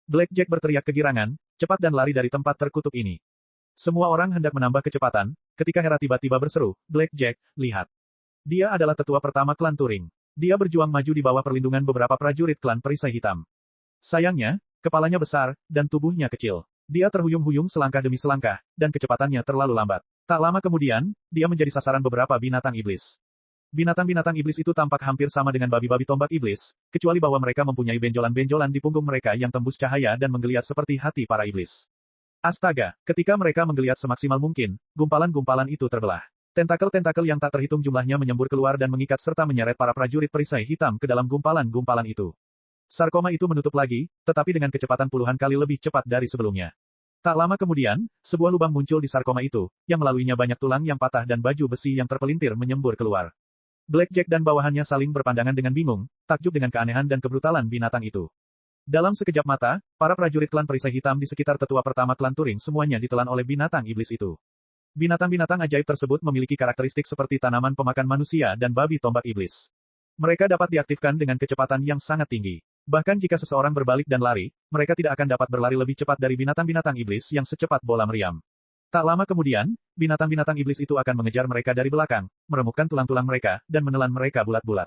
Blackjack berteriak kegirangan, cepat dan lari dari tempat terkutuk ini. Semua orang hendak menambah kecepatan, ketika Hera tiba-tiba berseru, Blackjack, lihat. Dia adalah tetua pertama klan Turing. Dia berjuang maju di bawah perlindungan beberapa prajurit klan perisai hitam. Sayangnya, kepalanya besar, dan tubuhnya kecil. Dia terhuyung-huyung selangkah demi selangkah, dan kecepatannya terlalu lambat. Tak lama kemudian, dia menjadi sasaran beberapa binatang iblis. Binatang-binatang iblis itu tampak hampir sama dengan babi-babi tombak iblis, kecuali bahwa mereka mempunyai benjolan-benjolan di punggung mereka yang tembus cahaya dan menggeliat seperti hati para iblis. Astaga, ketika mereka menggeliat semaksimal mungkin, gumpalan-gumpalan itu terbelah. Tentakel-tentakel yang tak terhitung jumlahnya menyembur keluar dan mengikat serta menyeret para prajurit perisai hitam ke dalam gumpalan-gumpalan itu. Sarkoma itu menutup lagi, tetapi dengan kecepatan puluhan kali lebih cepat dari sebelumnya. Tak lama kemudian, sebuah lubang muncul di sarkoma itu, yang melaluinya banyak tulang yang patah dan baju besi yang terpelintir menyembur keluar. Blackjack dan bawahannya saling berpandangan dengan bingung, takjub dengan keanehan dan kebrutalan binatang itu. Dalam sekejap mata, para prajurit klan perisai hitam di sekitar tetua pertama klan Turing semuanya ditelan oleh binatang iblis itu. Binatang-binatang ajaib tersebut memiliki karakteristik seperti tanaman pemakan manusia dan babi tombak iblis. Mereka dapat diaktifkan dengan kecepatan yang sangat tinggi. Bahkan jika seseorang berbalik dan lari, mereka tidak akan dapat berlari lebih cepat dari binatang-binatang iblis yang secepat bola meriam. Tak lama kemudian, binatang-binatang iblis itu akan mengejar mereka dari belakang, meremukkan tulang-tulang mereka, dan menelan mereka bulat-bulat.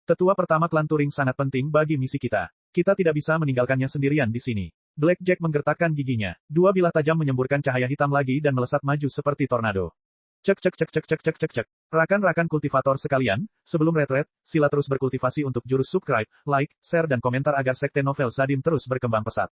Tetua pertama klan Turing sangat penting bagi misi kita. Kita tidak bisa meninggalkannya sendirian di sini. Blackjack menggertakkan giginya. Dua bilah tajam menyemburkan cahaya hitam lagi dan melesat maju seperti tornado. Cek cek cek cek cek cek cek cek. Rakan-rakan kultivator sekalian, sebelum retret, sila terus berkultivasi untuk jurus subscribe, like, share dan komentar agar sekte novel Zadim terus berkembang pesat.